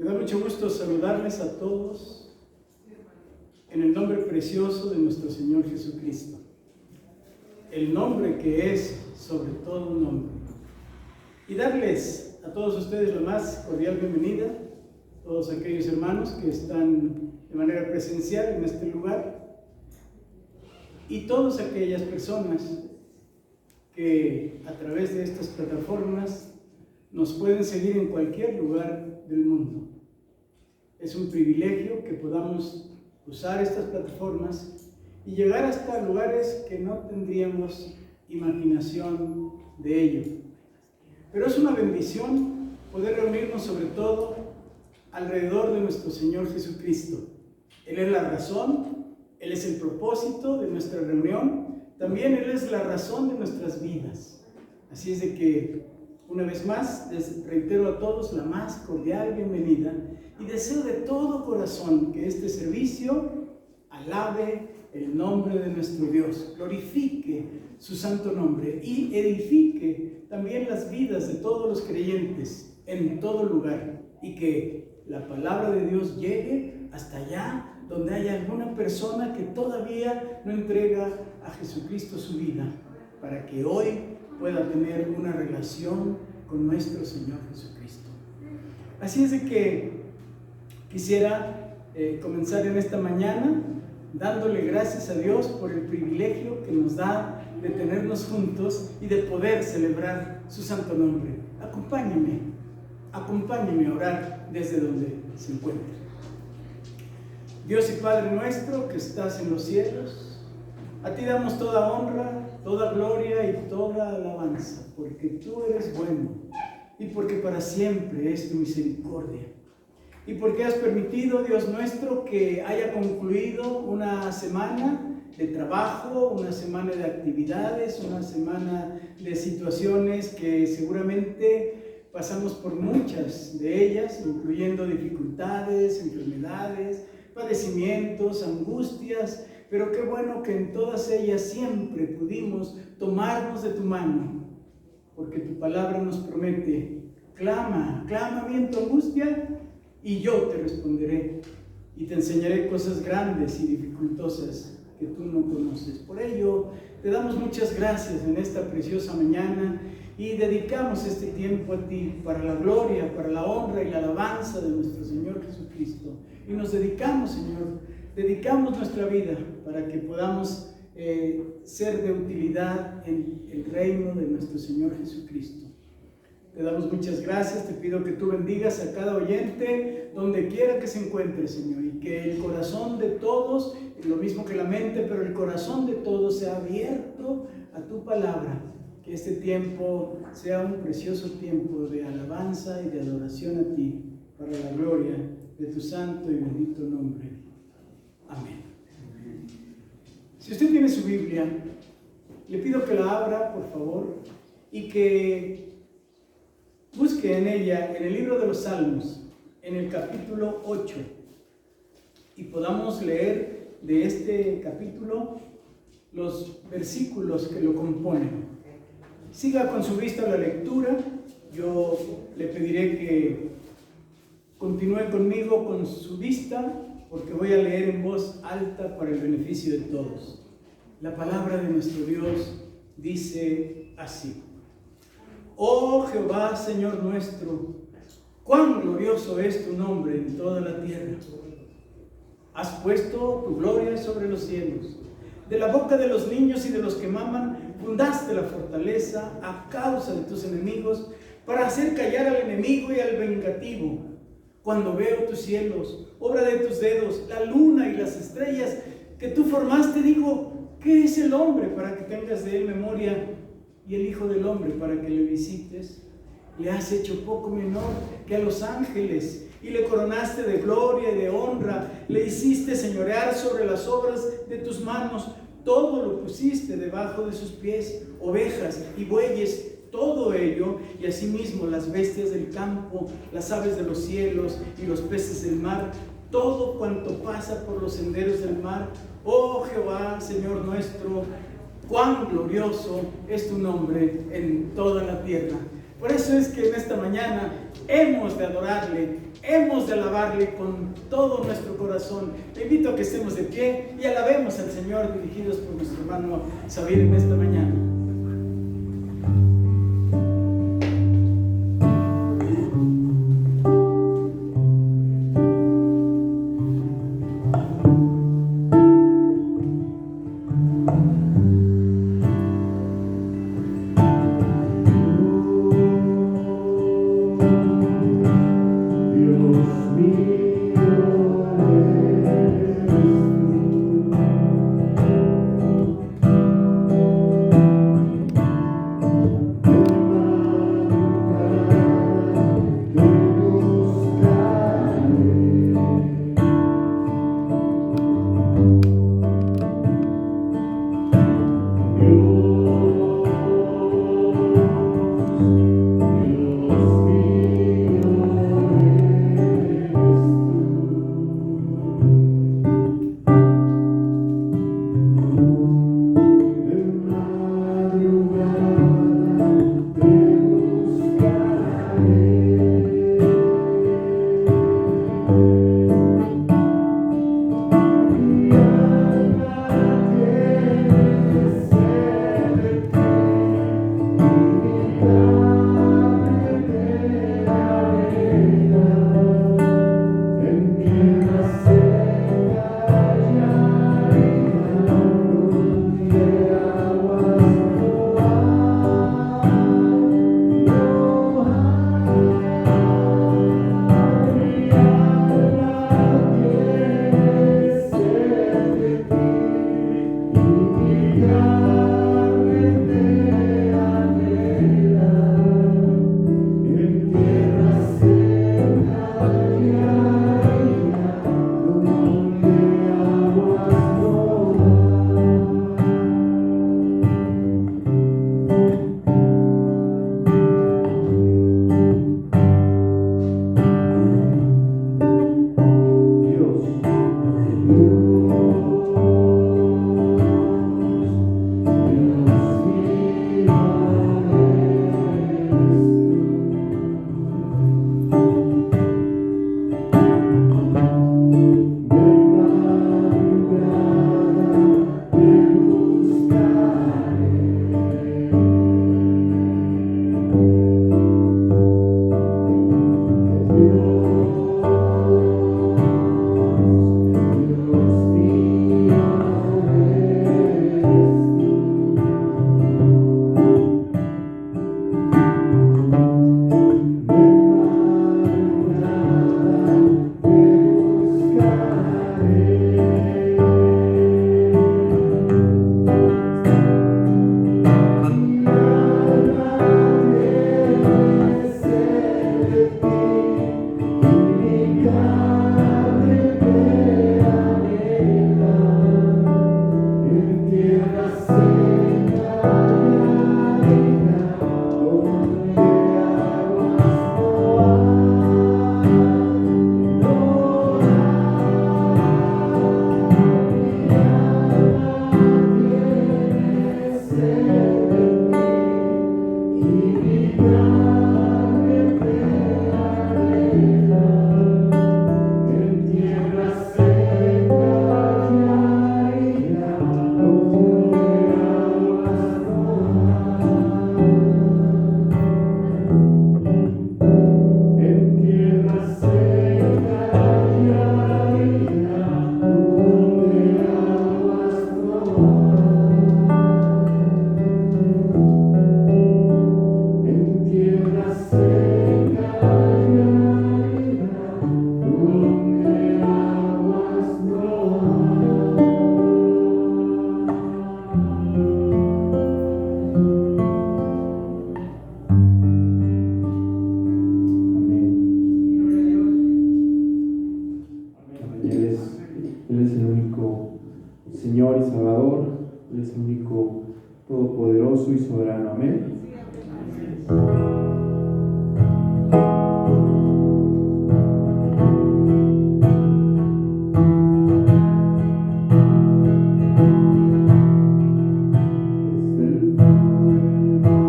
Me da mucho gusto saludarles a todos en el nombre precioso de nuestro Señor Jesucristo, el nombre que es sobre todo un nombre, y darles a todos ustedes la más cordial bienvenida, todos aquellos hermanos que están de manera presencial en este lugar, y todas aquellas personas que a través de estas plataformas nos pueden seguir en cualquier lugar del mundo. Es un privilegio que podamos usar estas plataformas y llegar hasta lugares que no tendríamos imaginación de ello. Pero es una bendición poder reunirnos sobre todo alrededor de nuestro Señor Jesucristo. Él es la razón, Él es el propósito de nuestra reunión, también Él es la razón de nuestras vidas. Así es de que, una vez más, les reitero a todos la más cordial bienvenida y deseo de todo corazón que este servicio alabe el nombre de nuestro Dios, glorifique su santo nombre y edifique también las vidas de todos los creyentes en todo lugar, y que la palabra de Dios llegue hasta allá donde haya alguna persona que todavía no entrega a Jesucristo su vida, para que hoy pueda tener una relación con nuestro Señor Jesucristo. Así es de que quisiera comenzar en esta mañana dándole gracias a Dios por el privilegio que nos da de tenernos juntos y de poder celebrar su santo nombre. Acompáñeme a orar desde donde se encuentre. Dios y Padre nuestro que estás en los cielos, a ti damos toda honra, toda gloria y toda alabanza, porque tú eres bueno y porque para siempre es tu misericordia. Y porque has permitido, Dios nuestro, que haya concluido una semana de trabajo, una semana de actividades, una semana de situaciones que seguramente pasamos por muchas de ellas, incluyendo dificultades, enfermedades, padecimientos, angustias, pero qué bueno que en todas ellas siempre pudimos tomarnos de tu mano, porque tu palabra nos promete: clama a mí en tu angustia y yo te responderé y te enseñaré cosas grandes y dificultosas que tú no conoces. Por ello te damos muchas gracias en esta preciosa mañana y dedicamos este tiempo a ti para la gloria, para la honra y la alabanza de nuestro Señor Jesucristo. Y nos dedicamos, Señor, dedicamos nuestra vida para que podamos ser de utilidad en el reino de nuestro Señor Jesucristo. Te damos muchas gracias, te pido que tú bendigas a cada oyente donde quiera que se encuentre, Señor, y que el corazón de todos, lo mismo que la mente, pero el corazón de todos sea abierto a tu palabra. Que este tiempo sea un precioso tiempo de alabanza y de adoración a ti, para la gloria de tu santo y bendito nombre. Amén. Si usted tiene su Biblia, le pido que la abra, por favor, y que busque en ella, en el libro de los Salmos, en el capítulo 8, y podamos leer de este capítulo los versículos que lo componen. Siga con su vista la lectura. Yo le pediré que continúe conmigo con su vista, porque voy a leer en voz alta para el beneficio de todos. La palabra de nuestro Dios dice así: Oh Jehová, Señor nuestro, cuán glorioso es tu nombre en toda la tierra. Has puesto tu gloria sobre los cielos. De la boca de los niños y de los que maman, fundaste la fortaleza a causa de tus enemigos, para hacer callar al enemigo y al vengativo. Cuando veo tus cielos, obra de tus dedos, la luna y las estrellas que tú formaste, digo: ¿qué es el hombre para que tengas de él memoria? Y el Hijo del Hombre para que le visites. Le has hecho poco menor que a los ángeles, y le coronaste de gloria y de honra. Le hiciste señorear sobre las obras de tus manos. Todo lo pusiste debajo de sus pies, ovejas y bueyes, todo ello, y asimismo las bestias del campo, las aves de los cielos y los peces del mar, todo cuanto pasa por los senderos del mar. Oh Jehová, Señor nuestro, cuán glorioso es tu nombre en toda la tierra. Por eso es que en esta mañana hemos de adorarle, hemos de alabarle con todo nuestro corazón. Te invito a que estemos de pie y alabemos al Señor, dirigidos por nuestro hermano Xavier en esta mañana. Señor y Salvador, Él es el único todopoderoso y soberano. Amén. Desde el fondo del mar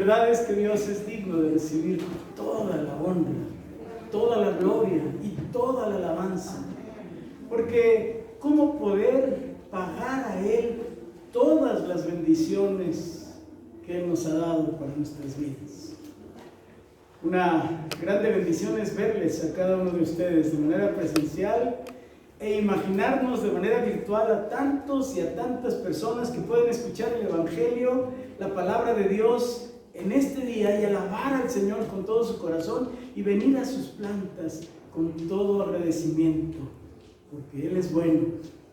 verdad es que Dios es digno de recibir toda la honra, toda la gloria y toda la alabanza. Porque ¿cómo poder pagar a Él todas las bendiciones que Él nos ha dado para nuestras vidas? Una grande bendición es verles a cada uno de ustedes de manera presencial e imaginarnos de manera virtual a tantos y a tantas personas que pueden escuchar el Evangelio, la palabra de Dios en este día y alabar al Señor con todo su corazón y venir a sus plantas con todo agradecimiento, porque Él es bueno,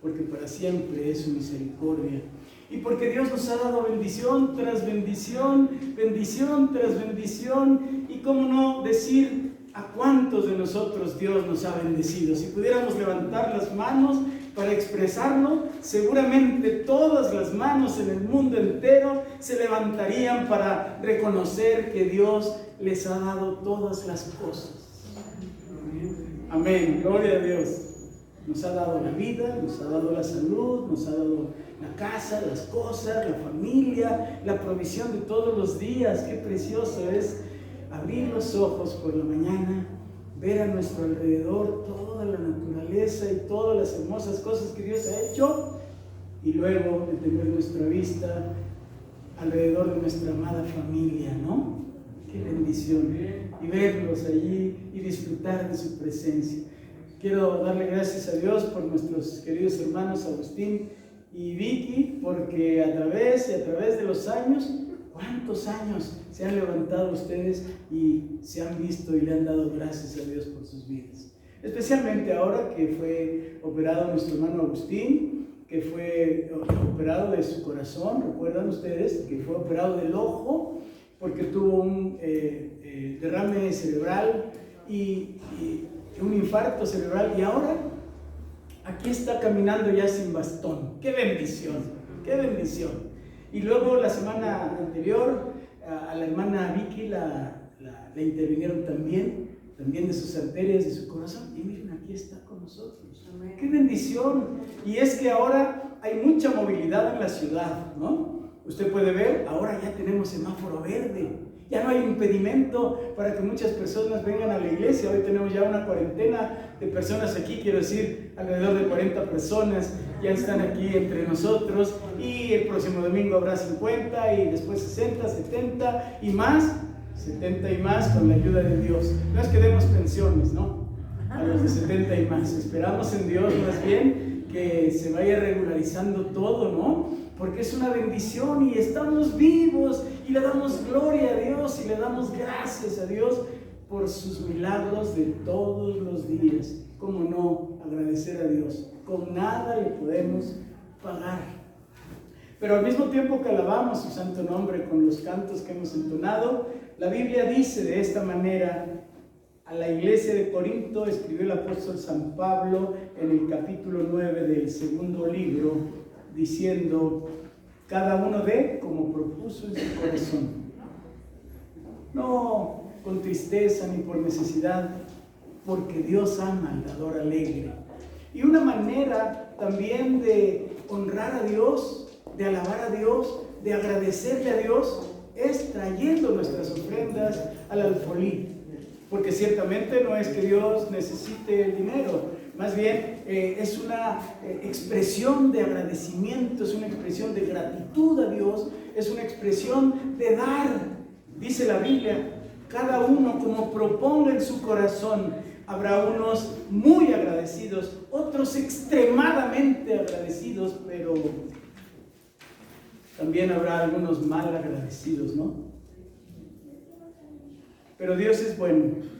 porque para siempre es su misericordia. Y porque Dios nos ha dado bendición tras bendición, bendición tras bendición. Y cómo no decir a cuántos de nosotros Dios nos ha bendecido. Si pudiéramos levantar las manos para expresarlo, seguramente todas las manos en el mundo entero se levantarían para reconocer que Dios les ha dado todas las cosas. Amén, gloria a Dios. Nos ha dado la vida, nos ha dado la salud, nos ha dado la casa, las cosas, la familia, la provisión de todos los días. Qué precioso es abrir los ojos por la mañana, ver a nuestro alrededor toda la naturaleza y todas las hermosas cosas que Dios ha hecho, y luego tener nuestra vista alrededor de nuestra amada familia, ¿no? Qué bendición. Y verlos allí y disfrutar de su presencia. Quiero darle gracias a Dios por nuestros queridos hermanos Agustín y Vicky, porque a través de los años, ¿cuántos años se han levantado ustedes y se han visto y le han dado gracias a Dios por sus vidas? Especialmente ahora que fue operado nuestro hermano Agustín, que fue operado de su corazón. ¿Recuerdan ustedes que fue operado del ojo porque tuvo un derrame cerebral y un infarto cerebral, y ahora aquí está caminando ya sin bastón? ¡Qué bendición! ¡Qué bendición! Y luego la semana anterior a la hermana Vicky le intervinieron también de sus arterias, de su corazón, y miren, aquí está con nosotros. Amén. ¡Qué bendición! Y es que ahora hay mucha movilidad en la ciudad, ¿no? Usted puede ver, ahora ya tenemos semáforo verde. Ya no hay impedimento para que muchas personas vengan a la iglesia. Hoy tenemos ya una cuarentena de personas aquí, quiero decir, alrededor de 40 personas ya están aquí entre nosotros, y el próximo domingo habrá 50 y después 60, 70 y más, 70 y más con la ayuda de Dios. No es que demos pensiones, ¿no? A los de 70 y más. Esperamos en Dios más bien que se vaya regularizando todo, ¿no? Porque es una bendición y estamos vivos y le damos gloria a Dios y le damos gracias a Dios por sus milagros de todos los días. ¿Cómo no agradecer a Dios? Con nada le podemos pagar. Pero al mismo tiempo que alabamos su santo nombre con los cantos que hemos entonado, la Biblia dice de esta manera: a la iglesia de Corinto escribió el apóstol San Pablo en el capítulo 9 del segundo libro, diciendo: cada uno dé como propuso en su corazón, no con tristeza ni por necesidad, porque Dios ama al dador alegre. Y una manera también de honrar a Dios, de alabar a Dios, de agradecerle a Dios, es trayendo nuestras ofrendas al alfolí. Porque ciertamente no es que Dios necesite el dinero, más bien es una expresión de agradecimiento, es una expresión de gratitud a Dios, es una expresión de dar. Dice la Biblia, cada uno como proponga en su corazón. Habrá unos muy agradecidos, otros extremadamente agradecidos, pero también habrá algunos mal agradecidos, ¿no? Pero Dios es bueno.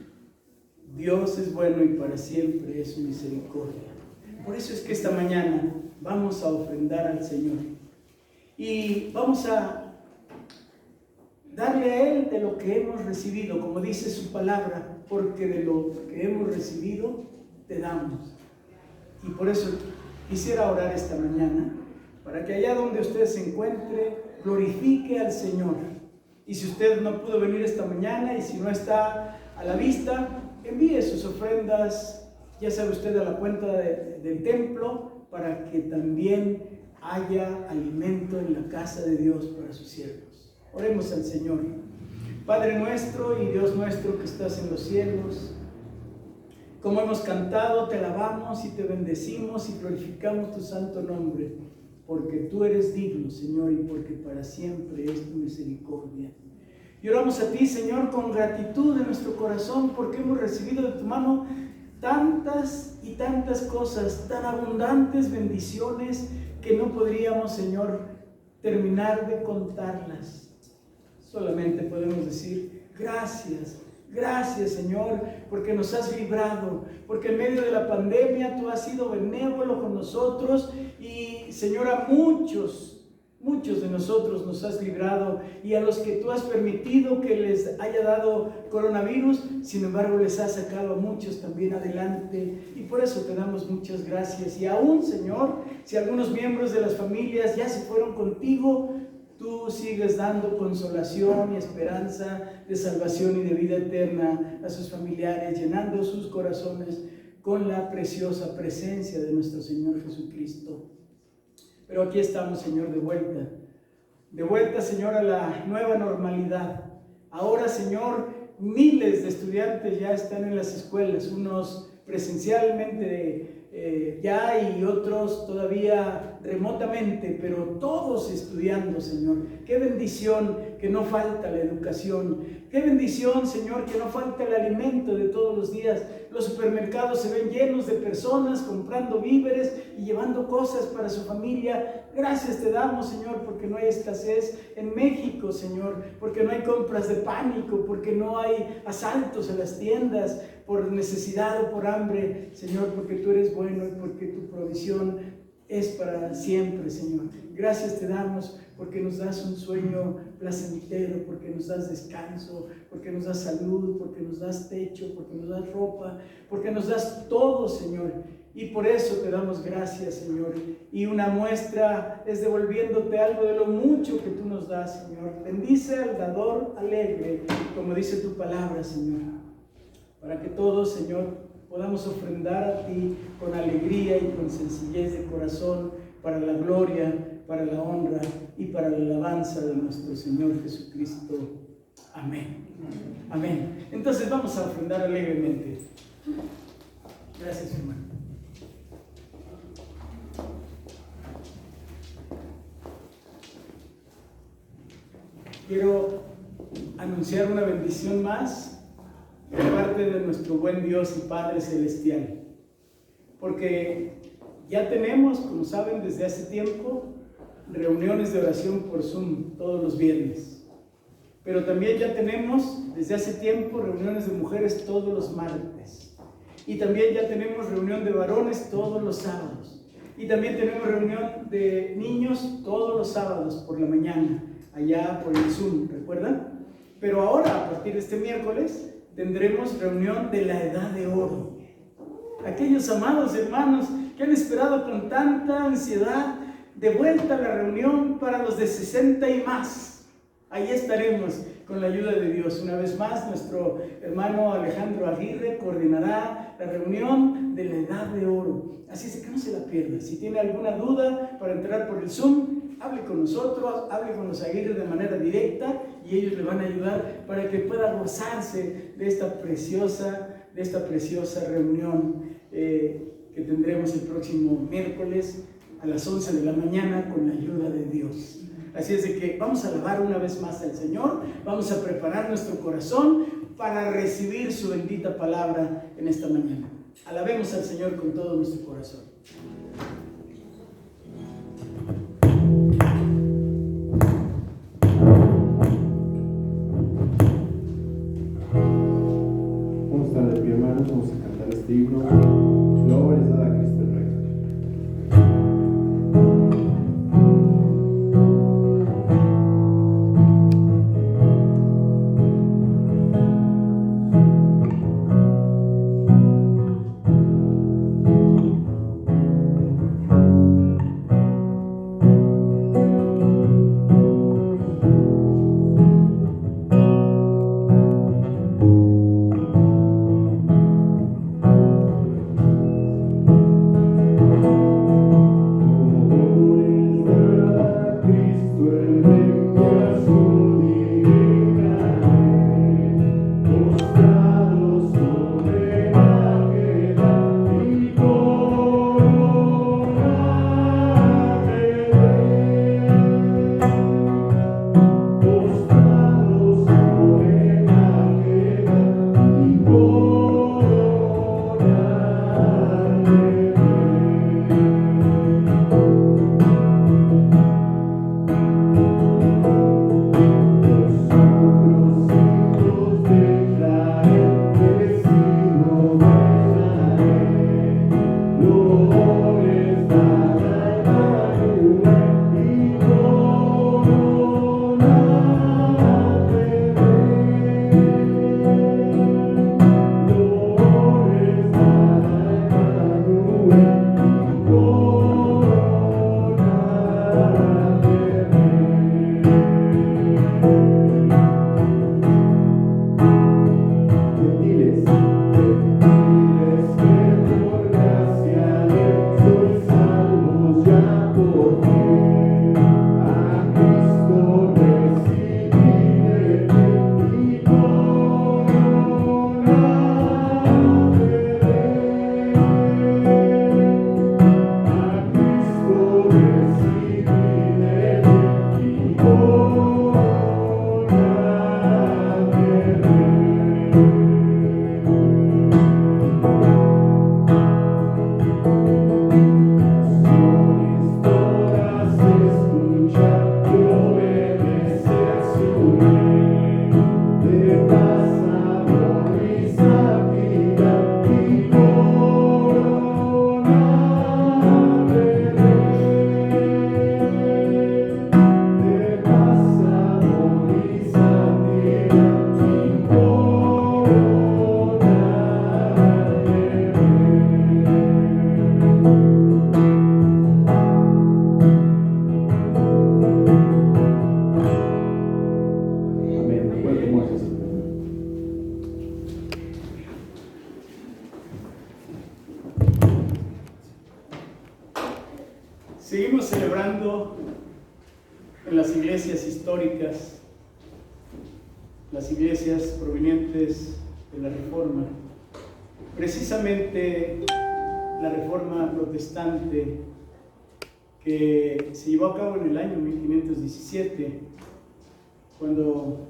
Dios es bueno y para siempre es su misericordia. Por eso es que esta mañana vamos a ofrendar al Señor. Y vamos a darle a Él de lo que hemos recibido, como dice su palabra, porque de lo que hemos recibido te damos. Y por eso quisiera orar esta mañana, para que allá donde usted se encuentre, glorifique al Señor. Y si usted no pudo venir esta mañana y si no está a la vista, envíe sus ofrendas, ya sabe usted, a la cuenta del templo, para que también haya alimento en la casa de Dios para sus siervos. Oremos al Señor. Padre nuestro y Dios nuestro que estás en los cielos, como hemos cantado, te alabamos y te bendecimos y glorificamos tu santo nombre, porque tú eres digno, Señor, y porque para siempre es tu misericordia. Y oramos a ti, Señor, con gratitud en nuestro corazón, porque hemos recibido de tu mano tantas y tantas cosas, tan abundantes bendiciones que no podríamos, Señor, terminar de contarlas. Solamente podemos decir gracias. Gracias, Señor, porque nos has librado, porque en medio de la pandemia tú has sido benévolo con nosotros y, Señor, a muchos de nosotros nos has librado, y a los que tú has permitido que les haya dado coronavirus, sin embargo les has sacado a muchos también adelante, y por eso te damos muchas gracias. Y aún, Señor, si algunos miembros de las familias ya se fueron contigo, tú sigues dando consolación y esperanza de salvación y de vida eterna a sus familiares, llenando sus corazones con la preciosa presencia de nuestro Señor Jesucristo. Pero aquí estamos, Señor, de vuelta, Señor, a la nueva normalidad. Ahora, Señor, miles de estudiantes ya están en las escuelas, unos presencialmente ya y otros todavía remotamente, pero todos estudiando, Señor. Qué bendición que no falta la educación. Qué bendición, Señor, que no falta el alimento de todos los días. Los supermercados se ven llenos de personas comprando víveres y llevando cosas para su familia. Gracias te damos, Señor, porque no hay escasez en México, Señor, porque no hay compras de pánico, porque no hay asaltos a las tiendas por necesidad o por hambre, Señor, porque tú eres bueno y porque tu provisión es para siempre, Señor. Gracias te damos porque nos das un sueño placentero, porque nos das descanso, porque nos das salud, porque nos das techo, porque nos das ropa, porque nos das todo, Señor. Y por eso te damos gracias, Señor. Y una muestra es devolviéndote algo de lo mucho que tú nos das, Señor. Bendice al dador alegre, como dice tu palabra, Señor. Para que todos, Señor, podamos ofrendar a ti con alegría y con sencillez de corazón, para la gloria, para la honra y para la alabanza de nuestro Señor Jesucristo. Amén. Amén. Entonces vamos a ofrendar alegremente. Gracias, hermano. Quiero anunciar una bendición más de parte de nuestro buen Dios y Padre Celestial, porque ya tenemos, como saben, desde hace tiempo, reuniones de oración por Zoom todos los viernes, pero también ya tenemos desde hace tiempo reuniones de mujeres todos los martes, y también ya tenemos reunión de varones todos los sábados, y también tenemos reunión de niños todos los sábados por la mañana, allá por el Zoom, ¿recuerdan? Pero ahora, a partir de este miércoles, tendremos reunión de la edad de oro. Aquellos amados hermanos que han esperado con tanta ansiedad de vuelta a la reunión para los de 60 y más. Ahí estaremos con la ayuda de Dios. Una vez más, nuestro hermano Alejandro Aguirre coordinará la reunión de la edad de oro. Así es que no se la pierda. Si tiene alguna duda para entrar por el Zoom, hable con nosotros, hable con los Aguirre de manera directa y ellos le van a ayudar para que pueda gozarse de esta preciosa reunión que tendremos el próximo miércoles a las 11 de la mañana con la ayuda de Dios. Así es de que vamos a alabar una vez más al Señor, vamos a preparar nuestro corazón para recibir su bendita palabra en esta mañana. Alabemos al Señor con todo nuestro corazón. Vamos a estar de pie, hermanos, vamos a cantar este himno. Gloria es dada a Cristo el Rey. iglesias históricas, las iglesias provenientes de la Reforma, precisamente la Reforma protestante que se llevó a cabo en el año 1517, cuando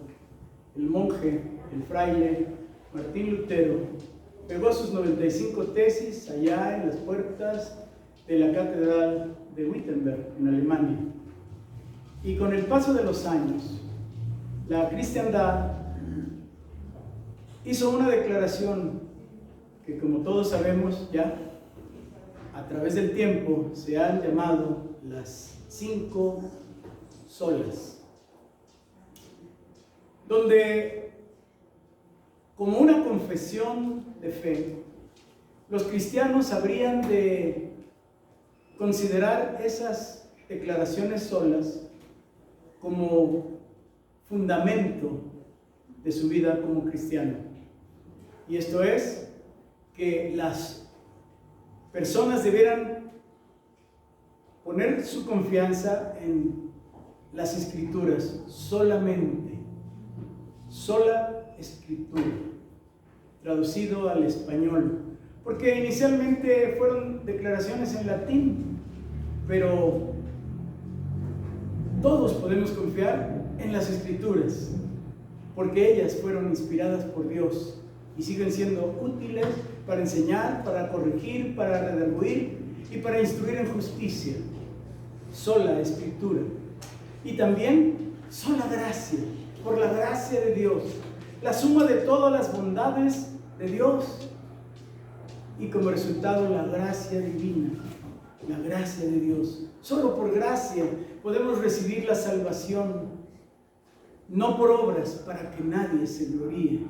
el monje, el fraile Martín Lutero, pegó sus 95 tesis allá en las puertas de la catedral de Wittenberg, en Alemania. Y con el paso de los años, la cristiandad hizo una declaración que, como todos sabemos ya, a través del tiempo se han llamado las 5 solas, donde, como una confesión de fe, los cristianos habrían de considerar esas declaraciones solas como fundamento de su vida como cristiano. Y esto es que las personas debieran poner su confianza en las Escrituras solamente, sola Escritura, traducido al español, porque inicialmente fueron declaraciones en latín, pero todos podemos confiar en las Escrituras, porque ellas fueron inspiradas por Dios y siguen siendo útiles para enseñar, para corregir, para redarguir y para instruir en justicia. Sola Escritura. Y también sola gracia, por la gracia de Dios, la suma de todas las bondades de Dios y como resultado la gracia divina, la gracia de Dios. Solo por gracia podemos recibir la salvación, no por obras para que nadie se gloríe,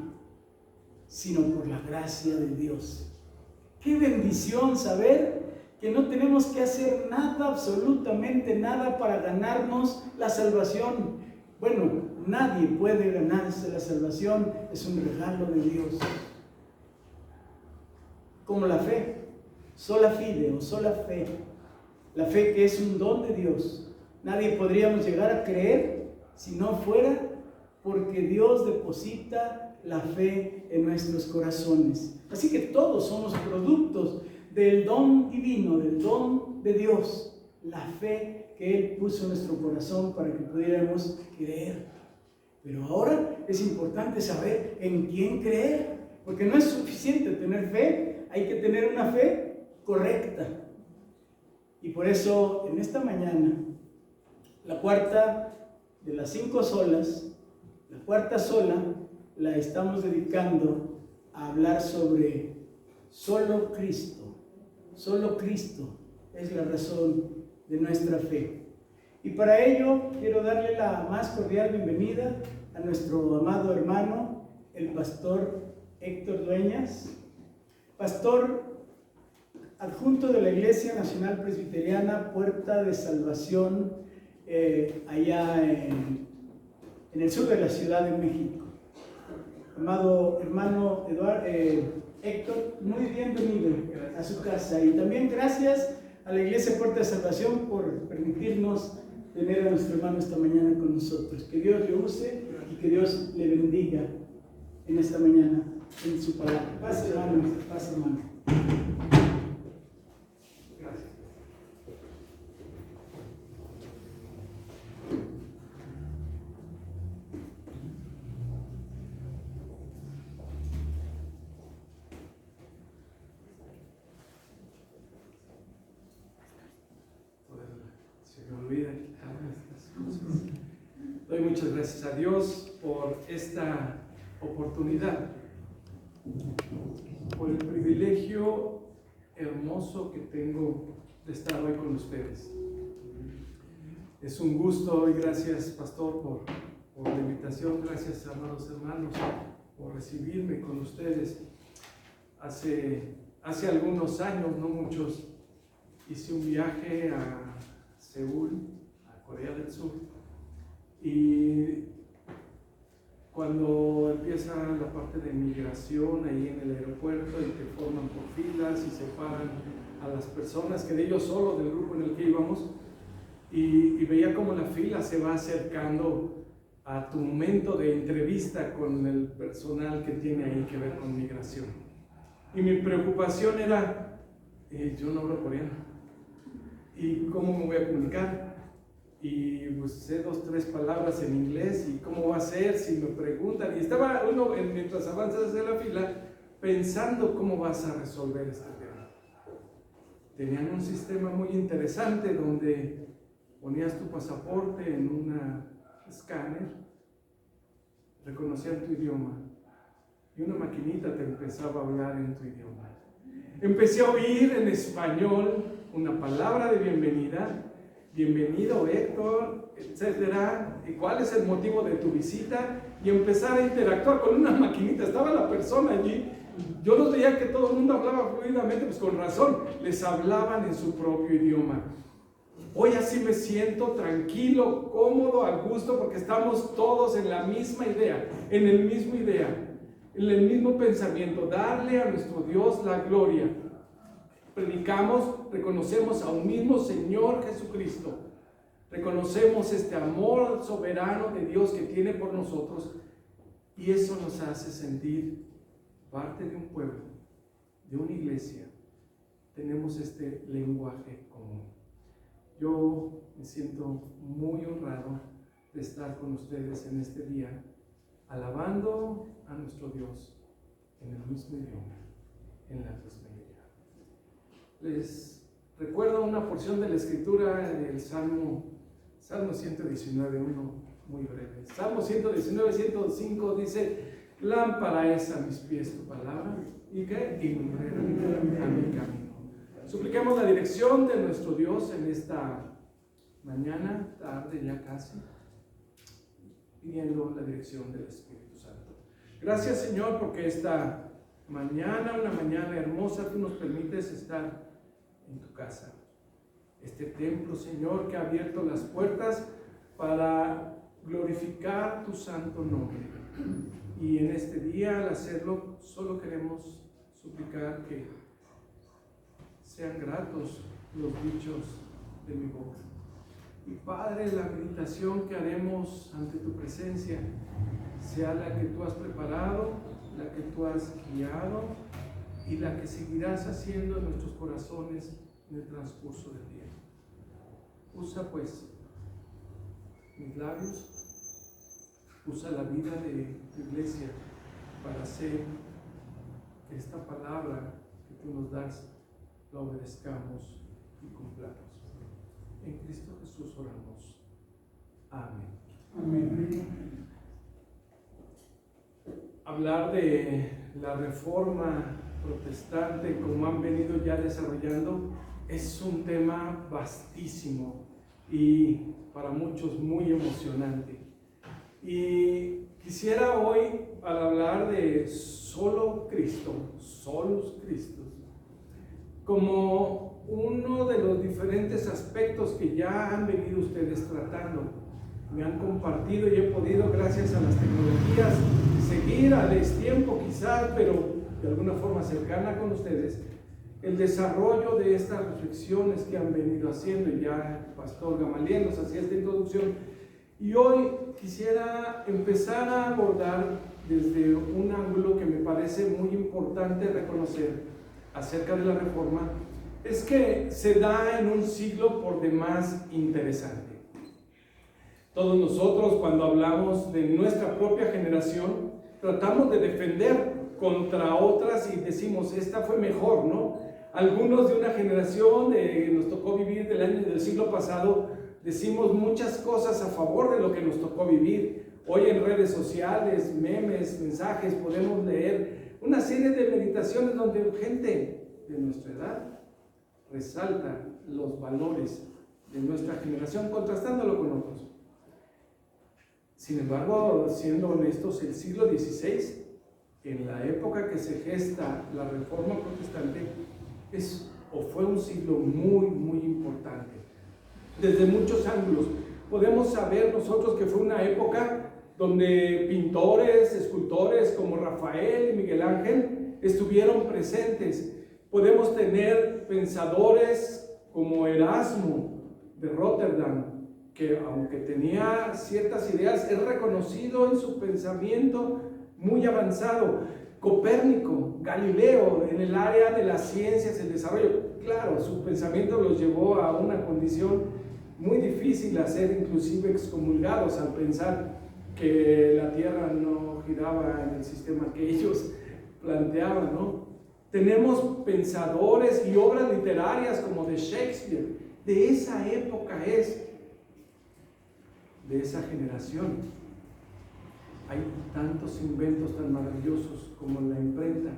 sino por la gracia de Dios. Qué bendición saber que no tenemos que hacer nada, absolutamente nada, para ganarnos la salvación. Bueno, nadie puede ganarse la salvación, es un regalo de Dios. Como la fe, sola fide o sola fe, la fe que es un don de Dios. Nadie podríamos llegar a creer si no fuera porque Dios deposita la fe en nuestros corazones. Así que todos somos productos del don divino, del don de Dios, la fe que Él puso en nuestro corazón para que pudiéramos creer. Pero ahora es importante saber en quién creer, porque no es suficiente tener fe, hay que tener una fe correcta. Y por eso en esta mañana, la cuarta de las 5 solas, la cuarta sola, la estamos dedicando a hablar sobre solo Cristo. Solo Cristo es la razón de nuestra fe. Y para ello quiero darle la más cordial bienvenida a nuestro amado hermano, el pastor Héctor Dueñas, pastor adjunto de la Iglesia Nacional Presbiteriana Puerta de Salvación, allá en el sur de la Ciudad de México. Amado hermano Héctor, muy bienvenido a su casa, y también gracias a la Iglesia Puerta de Salvación por permitirnos tener a nuestro hermano esta mañana con nosotros. Que Dios le use y que Dios le bendiga en esta mañana en su palabra. Paz, hermano, paz, hermano. Gracias. Se me olvida quitarme estas cosas. Doy muchas gracias a Dios por esta oportunidad, por el privilegio hermoso que tengo de estar hoy con ustedes. Es un gusto, y gracias, pastor, por la invitación. Gracias, amados hermanos, por recibirme con ustedes. Hace algunos años, no muchos, hice un viaje a Seúl, a Corea del Sur, y cuando empieza la parte de migración ahí en el aeropuerto y te forman por filas y separan a las personas, quedé yo solo del grupo en el que íbamos, y veía cómo la fila se va acercando a tu momento de entrevista con el personal que tiene ahí que ver con migración. Y mi preocupación era, yo no hablo coreano, ¿y cómo me voy a comunicar? Y pues sé 2 o 3 palabras en inglés, ¿y cómo va a ser si me preguntan? Y estaba uno, mientras avanzas hacia la fila, pensando cómo vas a resolver este tema. Tenían un sistema muy interesante donde ponías tu pasaporte en un escáner, reconocían tu idioma y una maquinita te empezaba a hablar en tu idioma. Empecé a oír en español una palabra de bienvenida, bienvenido Héctor, etcétera, y cuál es el motivo de tu visita, y empezar a interactuar con una maquinita. Estaba la persona allí, yo los veía que todo el mundo hablaba fluidamente, pues con razón, les hablaban en su propio idioma. Hoy así me siento tranquilo, cómodo, a gusto, porque estamos todos en la misma idea, en el mismo pensamiento, darle a nuestro Dios la gloria. Predicamos, reconocemos a un mismo Señor Jesucristo, reconocemos este amor soberano de Dios que tiene por nosotros, y eso nos hace sentir parte de un pueblo, de una iglesia. Tenemos este lenguaje común. Yo me siento muy honrado de estar con ustedes en este día, alabando a nuestro Dios en el mismo idioma, en la misma idea. Les recuerdo una porción de la Escritura del Salmo 119, uno muy breve. Salmo 119, 105 dice: lámpara es a mis pies tu palabra, y que ilumbrera a mi camino. Supliquemos la dirección de nuestro Dios en esta mañana, tarde ya casi, pidiendo la dirección del Espíritu Santo. Gracias, Señor, porque esta mañana, una mañana hermosa, tú nos permites estar en tu casa. Este templo, Señor, que ha abierto las puertas para glorificar tu santo nombre. Y en este día, al hacerlo, solo queremos suplicar que sean gratos los dichos de mi boca. Y Padre, la meditación que haremos ante tu presencia sea la que tú has preparado, la que tú has guiado y la que seguirás haciendo en nuestros corazones en el transcurso del día. Usa pues mis labios, usa la vida de tu iglesia para hacer que esta palabra que tú nos das la obedezcamos y cumplamos. En Cristo Jesús oramos. Amén. Amén. Hablar de la reforma protestante, como han venido ya desarrollando, es un tema vastísimo y para muchos muy emocionante. Y quisiera hoy, al hablar de solo Cristo, solus Christus, como uno de los diferentes aspectos que ya han venido ustedes tratando, me han compartido y he podido, gracias a las tecnologías, seguir a destiempo quizás, pero de alguna forma cercana con ustedes, el desarrollo de estas reflexiones que han venido haciendo. Y ya el pastor Gamaliel nos hacía esta introducción, y hoy quisiera empezar a abordar desde un ángulo que me parece muy importante reconocer acerca de la reforma. Es que se da en un siglo por demás interesante. Todos nosotros, cuando hablamos de nuestra propia generación, tratamos de defender contra otras y decimos, esta fue mejor, ¿no? Algunos de una generación que nos tocó vivir del siglo pasado, decimos muchas cosas a favor de lo que nos tocó vivir. Hoy en redes sociales, memes, mensajes, podemos leer una serie de meditaciones donde gente de nuestra edad resalta los valores de nuestra generación, contrastándolo con otros. Sin embargo, siendo honestos, el siglo XVI, en la época que se gesta la Reforma Protestante, fue un siglo muy, muy importante. Desde muchos ángulos podemos saber nosotros que fue una época donde pintores, escultores como Rafael y Miguel Ángel estuvieron presentes. Podemos tener pensadores como Erasmo, de Rotterdam, que aunque tenía ciertas ideas, es reconocido en su pensamiento muy avanzado. Copérnico, Galileo, en el área de las ciencias, el desarrollo, claro, su pensamiento los llevó a una condición muy difícil, a ser inclusive excomulgados al pensar que la Tierra no giraba en el sistema que ellos planteaban, ¿no? Tenemos pensadores y obras literarias como de Shakespeare, de esa época de esa generación. Hay tantos inventos tan maravillosos como la imprenta,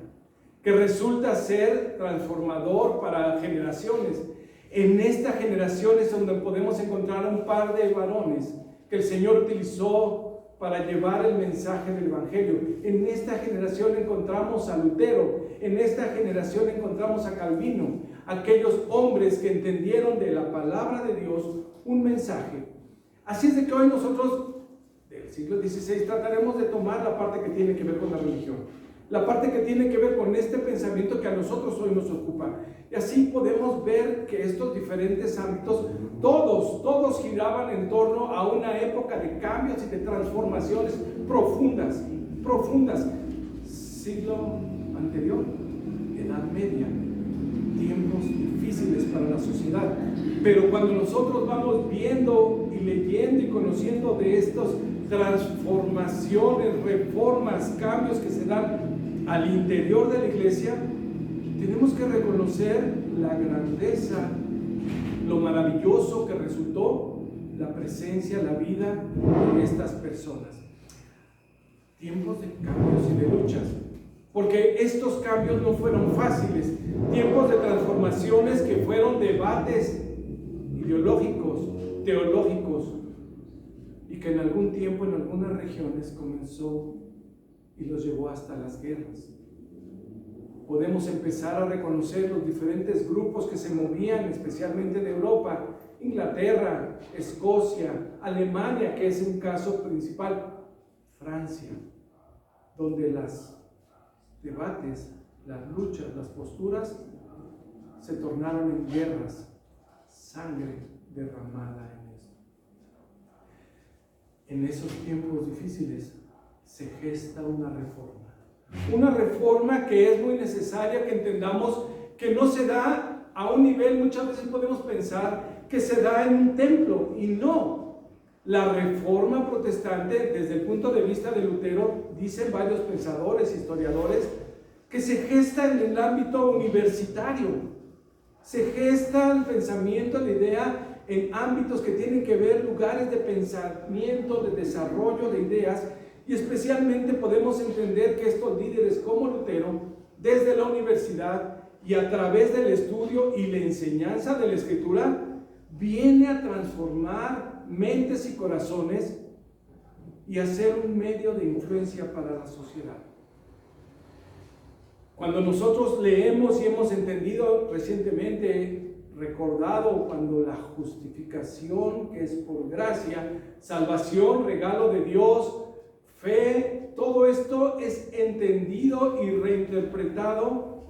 que resulta ser transformador para generaciones. En esta generación es donde podemos encontrar un par de varones que el Señor utilizó para llevar el mensaje del Evangelio. En esta generación encontramos a Lutero, en esta generación encontramos a Calvino, aquellos hombres que entendieron de la palabra de Dios un mensaje. Así es de que hoy nosotros, del siglo XVI, trataremos de tomar la parte que tiene que ver con la religión, la parte que tiene que ver con este pensamiento que a nosotros hoy nos ocupa. Y así podemos ver que estos diferentes ámbitos, todos giraban en torno a una época de cambios y de transformaciones profundas. Siglo anterior, Edad Media, tiempos difíciles para la sociedad. Pero cuando nosotros vamos viendo y leyendo y conociendo de estas transformaciones, reformas, cambios que se dan al interior de la iglesia, tenemos que reconocer la grandeza, lo maravilloso que resultó la presencia, la vida de estas personas. Tiempos de cambios y de luchas, porque estos cambios no fueron fáciles. Tiempos de transformaciones que fueron debates ideológicos, teológicos, y que en algún tiempo, en algunas regiones, comenzó y los llevó hasta las guerras. Podemos empezar a reconocer los diferentes grupos que se movían, especialmente de Europa, Inglaterra, Escocia, Alemania, que es un caso principal, Francia, donde los debates, las luchas, las posturas se tornaron en guerras, sangre derramada en esto. En esos tiempos difíciles se gesta una reforma que es muy necesaria, que entendamos que no se da a un nivel, muchas veces podemos pensar que se da en un templo, y no. La reforma protestante, desde el punto de vista de Lutero, dicen varios pensadores, historiadores, que se gesta en el ámbito universitario. Se gesta el pensamiento, la idea, en ámbitos que tienen que ver, lugares de pensamiento, de desarrollo de ideas, y especialmente podemos entender que estos líderes como Lutero, desde la universidad y a través del estudio y la enseñanza de la Escritura, viene a transformar mentes y corazones y a ser un medio de influencia para la sociedad. Cuando nosotros leemos y hemos entendido recientemente, recordado cuando la justificación, que es por gracia, salvación, regalo de Dios, fe, todo esto es entendido y reinterpretado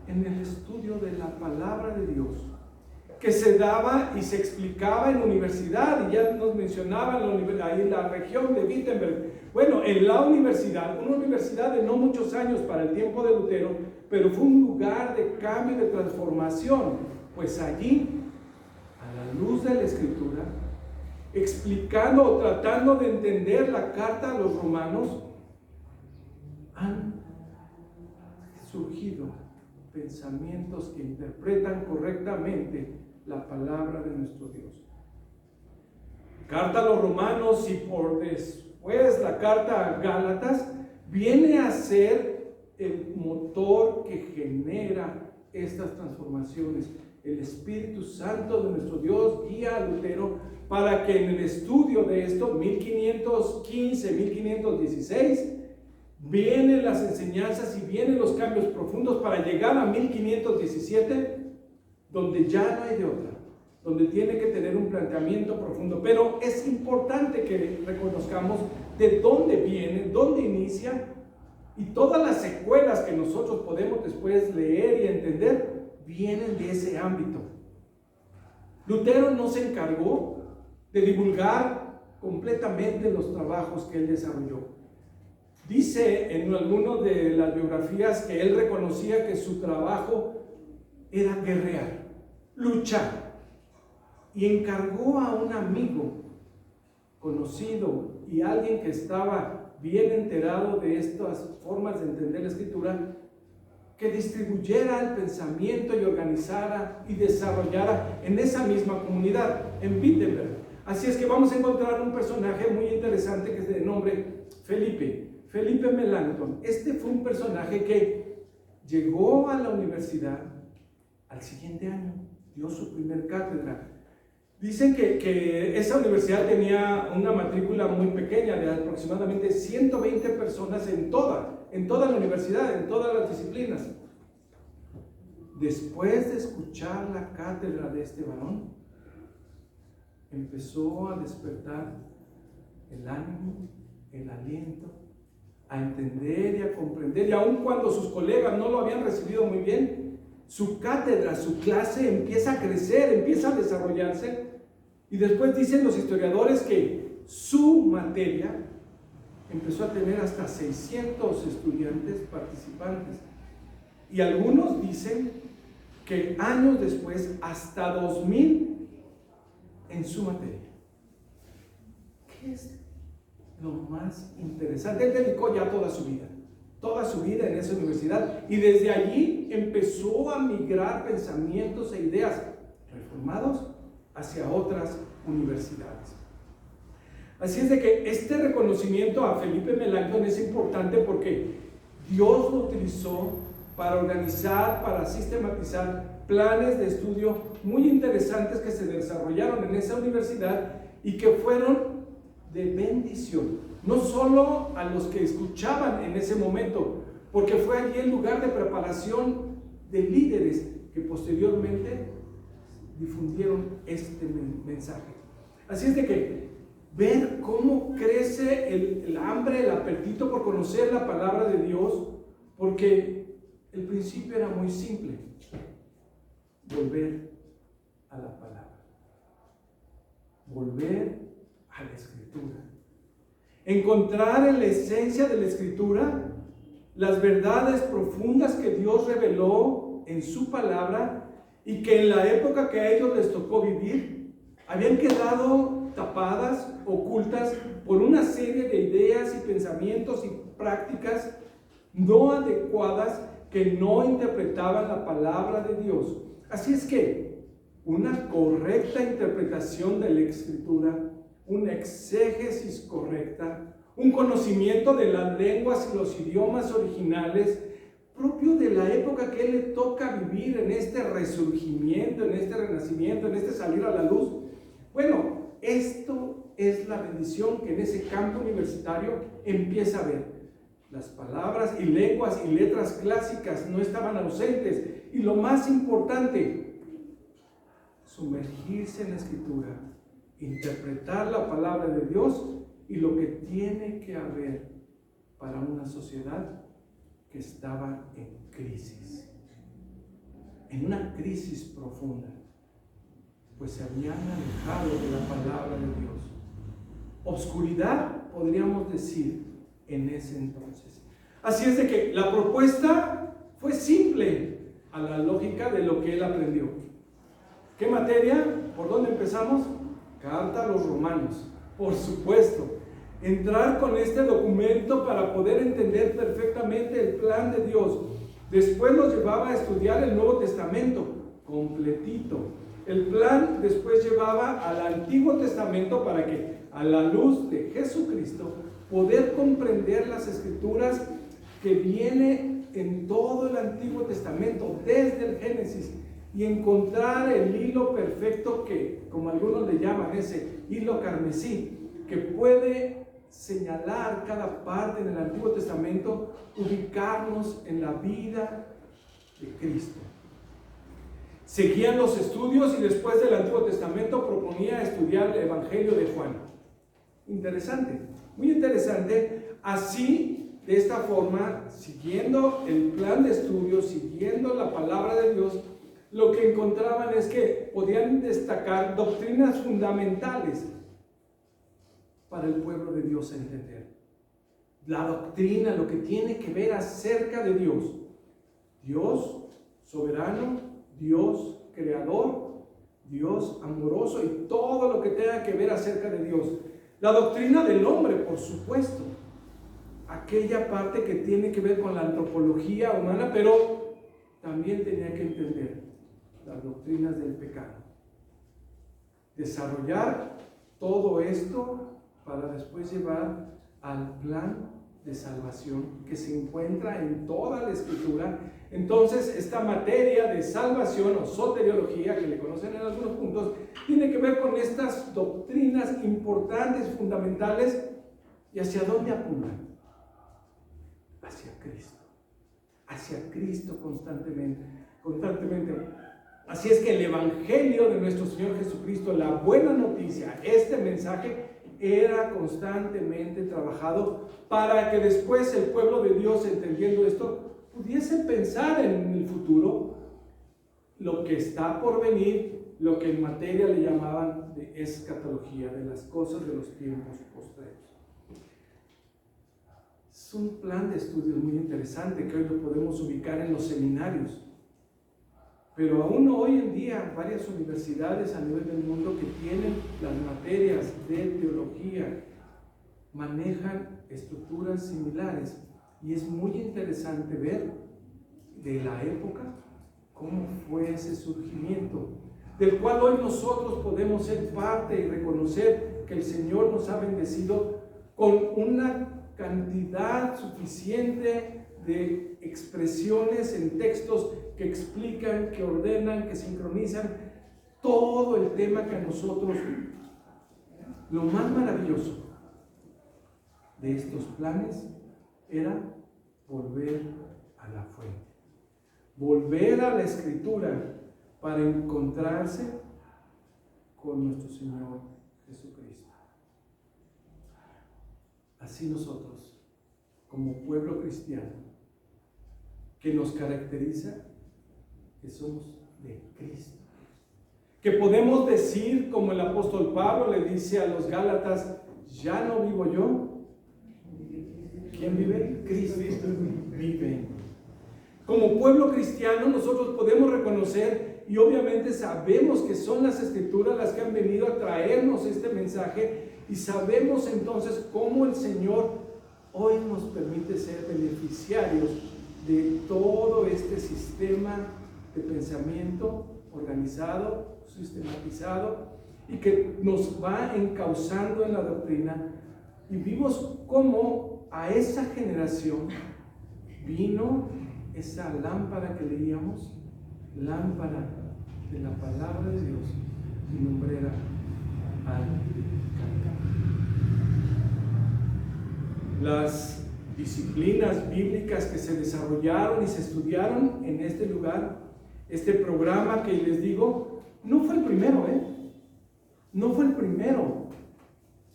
en el estudio de la palabra de Dios, que se daba y se explicaba en universidad, y ya nos mencionaban ahí la región de Wittenberg. Bueno, en la universidad, una universidad de no muchos años para el tiempo de Lutero, pero fue un lugar de cambio y de transformación, pues allí, a la luz de la Escritura, explicando o tratando de entender la carta a los romanos, han surgido pensamientos que interpretan correctamente la palabra de nuestro Dios. Carta a los romanos, y por después la carta a Gálatas, viene a ser el motor que genera estas transformaciones. El Espíritu Santo de nuestro Dios guía a Lutero para que en el estudio de esto, 1515, 1516, vienen las enseñanzas y vienen los cambios profundos para llegar a 1517, donde ya no hay de otra, donde tiene que tener un planteamiento profundo. Pero es importante que reconozcamos de dónde viene, dónde inicia, y todas las secuelas que nosotros podemos después leer y entender vienen de ese ámbito. Lutero no se encargó de divulgar completamente los trabajos que él desarrolló. Dice en alguna de las biografías que él reconocía que su trabajo era guerrear, luchar, y encargó a un amigo conocido y alguien que estaba bien enterado de estas formas de entender la Escritura, que distribuyera el pensamiento y organizara y desarrollara en esa misma comunidad, en Wittenberg. Así es que vamos a encontrar un personaje muy interesante que es de nombre Felipe Melanchthon. Este fue un personaje que llegó a la universidad al siguiente año, dio su primer cátedra. Dicen que esa universidad tenía una matrícula muy pequeña, de aproximadamente 120 personas en toda la universidad, en todas las disciplinas. Después de escuchar la cátedra de este varón, empezó a despertar el ánimo, el aliento, a entender y a comprender, y aun cuando sus colegas no lo habían recibido muy bien, su cátedra, su clase empieza a crecer, empieza a desarrollarse, y después dicen los historiadores que su materia empezó a tener hasta 600 estudiantes participantes, y algunos dicen que años después hasta 2000 en su materia. ¿Qué es lo más interesante? Él dedicó ya toda su vida en esa universidad, y desde allí empezó a migrar pensamientos e ideas reformados hacia otras universidades. Así es de que este reconocimiento a Felipe Melanchthon es importante porque Dios lo utilizó para organizar, para sistematizar planes de estudio muy interesantes que se desarrollaron en esa universidad y que fueron de bendición, no solo a los que escuchaban en ese momento, porque fue allí el lugar de preparación de líderes que posteriormente difundieron este mensaje. Así es de que ver cómo crece el hambre, el apetito por conocer la palabra de Dios, porque el principio era muy simple: volver a la palabra, volver a la Escritura, encontrar en la esencia de la Escritura las verdades profundas que Dios reveló en su palabra y que en la época que a ellos les tocó vivir habían quedado tapadas, ocultas por una serie de ideas y pensamientos y prácticas no adecuadas que no interpretaban la palabra de Dios. Así es que una correcta interpretación de la Escritura, una exégesis correcta, un conocimiento de las lenguas y los idiomas originales propio de la época que él le toca vivir, en este resurgimiento, en este renacimiento, en este salir a la luz. Bueno, esto es la bendición que en ese campo universitario empieza a ver. Las palabras y lenguas y letras clásicas no estaban ausentes, y lo más importante, sumergirse en la Escritura, interpretar la palabra de Dios y lo que tiene que haber para una sociedad que estaba en crisis, en una crisis profunda, pues se habían alejado de la palabra de Dios. Obscuridad, podríamos decir, en ese entonces. Así es de que la propuesta fue simple a la lógica de lo que él aprendió. ¿Qué materia? ¿Por dónde empezamos? Carta a los Romanos, por supuesto. Entrar con este documento para poder entender perfectamente el plan de Dios. Después los llevaba a estudiar el Nuevo Testamento completito. El plan después llevaba al Antiguo Testamento para que, a la luz de Jesucristo, poder comprender las Escrituras que viene en todo el Antiguo Testamento, desde el Génesis, y encontrar el hilo perfecto que, como algunos le llaman, ese hilo carmesí, que puede señalar cada parte en el Antiguo Testamento, ubicarnos en la vida de Cristo. Seguían los estudios y después del Antiguo Testamento proponía estudiar el Evangelio de Juan. Interesante, muy interesante. Así, de esta forma, siguiendo el plan de estudio, siguiendo la palabra de Dios, lo que encontraban es que podían destacar doctrinas fundamentales para el pueblo de Dios entender. La doctrina, lo que tiene que ver acerca de Dios. Dios soberano, Dios creador, Dios amoroso y todo lo que tenga que ver acerca de Dios. La doctrina del hombre, por supuesto. Aquella parte que tiene que ver con la antropología humana, pero también tenía que entender las doctrinas del pecado. Desarrollar todo esto para después llevar al plan de salvación que se encuentra en toda la Escritura. Entonces, esta materia de salvación o soteriología, que le conocen en algunos puntos, tiene que ver con estas doctrinas importantes, fundamentales. ¿Y hacia dónde apuntan? Hacia Cristo constantemente. Así es que el Evangelio de nuestro Señor Jesucristo, la buena noticia, este mensaje, era constantemente trabajado para que después el pueblo de Dios, entendiendo esto, pudiese pensar en el futuro, lo que está por venir, lo que en materia le llamaban de escatología, de las cosas de los tiempos postreros. Es un plan de estudios muy interesante que hoy lo podemos ubicar en los seminarios. Pero aún hoy en día varias universidades a nivel del mundo que tienen las materias de teología manejan estructuras similares. Y es muy interesante ver de la época cómo fue ese surgimiento, del cual hoy nosotros podemos ser parte y reconocer que el Señor nos ha bendecido con una cantidad suficiente de expresiones en textos que explican, que ordenan, que sincronizan todo el tema que a nosotros, lo más maravilloso de estos planes era volver a la fuente, volver a la Escritura para encontrarse con nuestro Señor Jesucristo. Así nosotros, como pueblo cristiano, que nos caracteriza, que somos de Cristo. Que podemos decir, como el apóstol Pablo le dice a los Gálatas, ya no vivo yo. ¿Quién vive? Cristo vive. Como pueblo cristiano nosotros podemos reconocer y obviamente sabemos que son las Escrituras las que han venido a traernos este mensaje y sabemos entonces cómo el Señor hoy nos permite ser beneficiarios de todo este sistema de pensamiento organizado, sistematizado y que nos va encauzando en la doctrina. Y vimos cómo a esa generación vino esa lámpara que leíamos, lámpara de la palabra de Dios y lumbrera al camino. Las disciplinas bíblicas que se desarrollaron y se estudiaron en este lugar, este programa que les digo, no fue el primero, no fue el primero,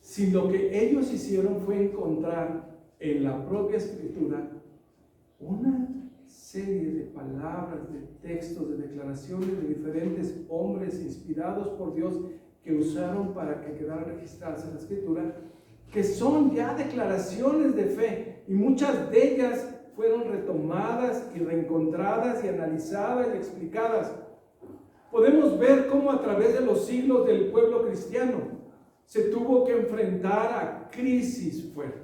sino lo que ellos hicieron fue encontrar en la propia Escritura una serie de palabras, de textos, de declaraciones de diferentes hombres inspirados por Dios que usaron para que quedaran registradas en la Escritura, que son ya declaraciones de fe y muchas de ellas fueron retomadas y reencontradas y analizadas y explicadas. Podemos ver cómo a través de los siglos del pueblo cristiano se tuvo que enfrentar a crisis fuertes.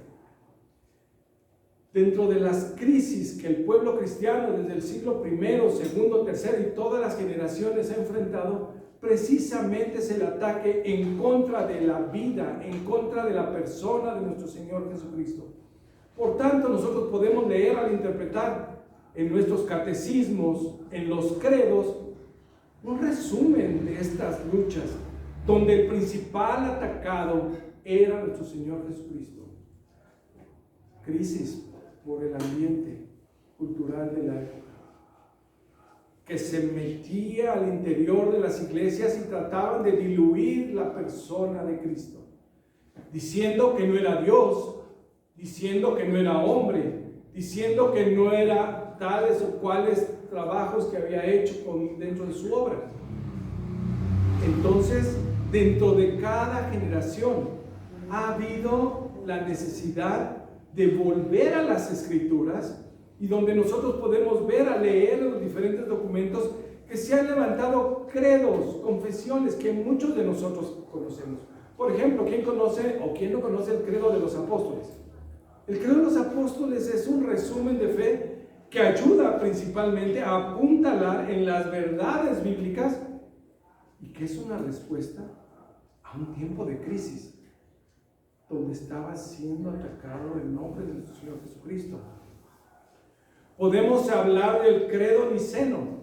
Dentro de las crisis que el pueblo cristiano desde el siglo I, II, III y todas las generaciones ha enfrentado, precisamente es el ataque en contra de la vida, en contra de la persona de nuestro Señor Jesucristo. Por tanto, nosotros podemos leer al interpretar en nuestros catecismos, en los credos, un resumen de estas luchas, donde el principal atacado era nuestro Señor Jesucristo. Crisis por el ambiente cultural de la época, que se metía al interior de las iglesias y trataban de diluir la persona de Cristo, diciendo que no era Dios, diciendo que no era hombre, diciendo que no era tales o cuales trabajos que había hecho dentro de su obra. Entonces, dentro de cada generación ha habido la necesidad de volver a las Escrituras, y donde nosotros podemos ver, a leer los diferentes documentos, que se han levantado credos, confesiones que muchos de nosotros conocemos. Por ejemplo, ¿quién conoce o quién no conoce el credo de los apóstoles? El credo de los apóstoles es un resumen de fe que ayuda principalmente a apuntalar en las verdades bíblicas, y que es una respuesta a un tiempo de crisis donde estaba siendo atacado el nombre de nuestro Señor Jesucristo. Podemos hablar del credo niceno,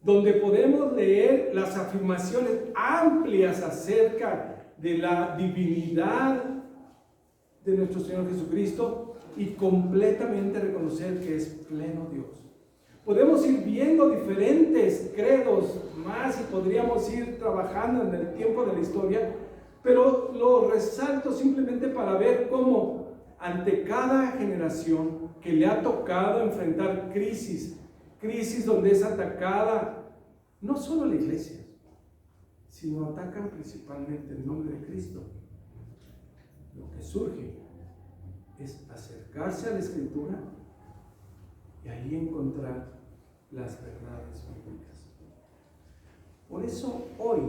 donde podemos leer las afirmaciones amplias acerca de la divinidad de nuestro Señor Jesucristo y completamente reconocer que es pleno Dios. Podemos ir viendo diferentes credos más y podríamos ir trabajando en el tiempo de la historia, pero lo resalto simplemente para ver cómo ante cada generación que le ha tocado enfrentar crisis donde es atacada no solo la iglesia, sino atacan principalmente el nombre de Cristo. Lo que surge es acercarse a la Escritura y ahí encontrar las verdades bíblicas. Por eso hoy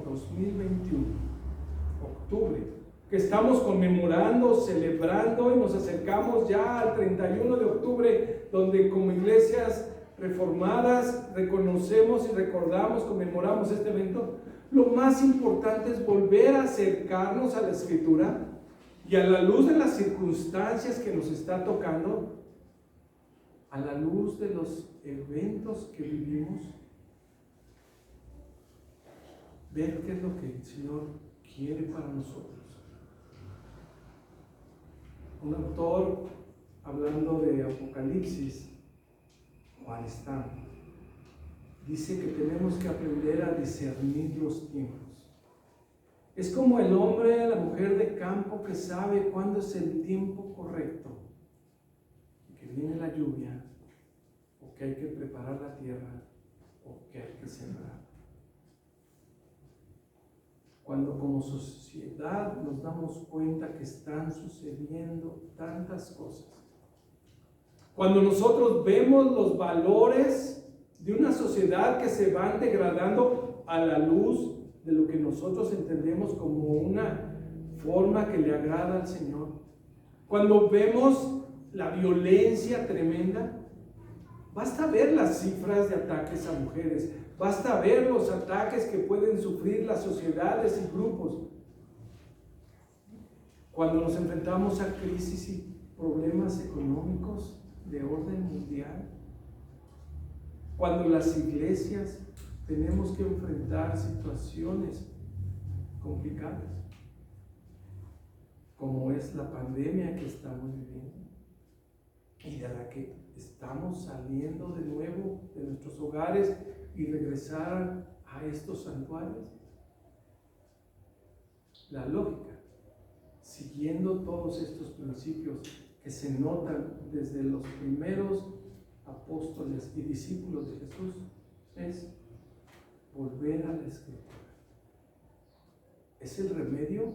2021, octubre, que estamos conmemorando, celebrando y nos acercamos ya al 31 de octubre, donde como iglesias reformadas reconocemos y recordamos, conmemoramos este evento, lo más importante es volver a acercarnos a la Escritura y a la luz de las circunstancias que nos está tocando, a la luz de los eventos que vivimos, ver qué es lo que el Señor quiere para nosotros. Un autor, hablando de Apocalipsis, Juan Stam, dice que tenemos que aprender a discernir los tiempos. Es como el hombre, la mujer de campo que sabe cuándo es el tiempo correcto, que viene la lluvia, o que hay que preparar la tierra, o que hay que sembrar. Cuando como sociedad nos damos cuenta que están sucediendo tantas cosas, cuando nosotros vemos los valores de una sociedad que se van degradando a la luz de lo que nosotros entendemos como una forma que le agrada al Señor, cuando vemos la violencia tremenda, basta ver las cifras de ataques a mujeres, basta ver los ataques que pueden sufrir las sociedades y grupos. Cuando nos enfrentamos a crisis y problemas económicos de orden mundial, cuando las iglesias tenemos que enfrentar situaciones complicadas, como es la pandemia que estamos viviendo y de la que estamos saliendo de nuevo de nuestros hogares y regresar a estos santuarios. La lógica, siguiendo todos estos principios que se notan desde los primeros apóstoles y discípulos de Jesús, es volver a la Escritura. Es el remedio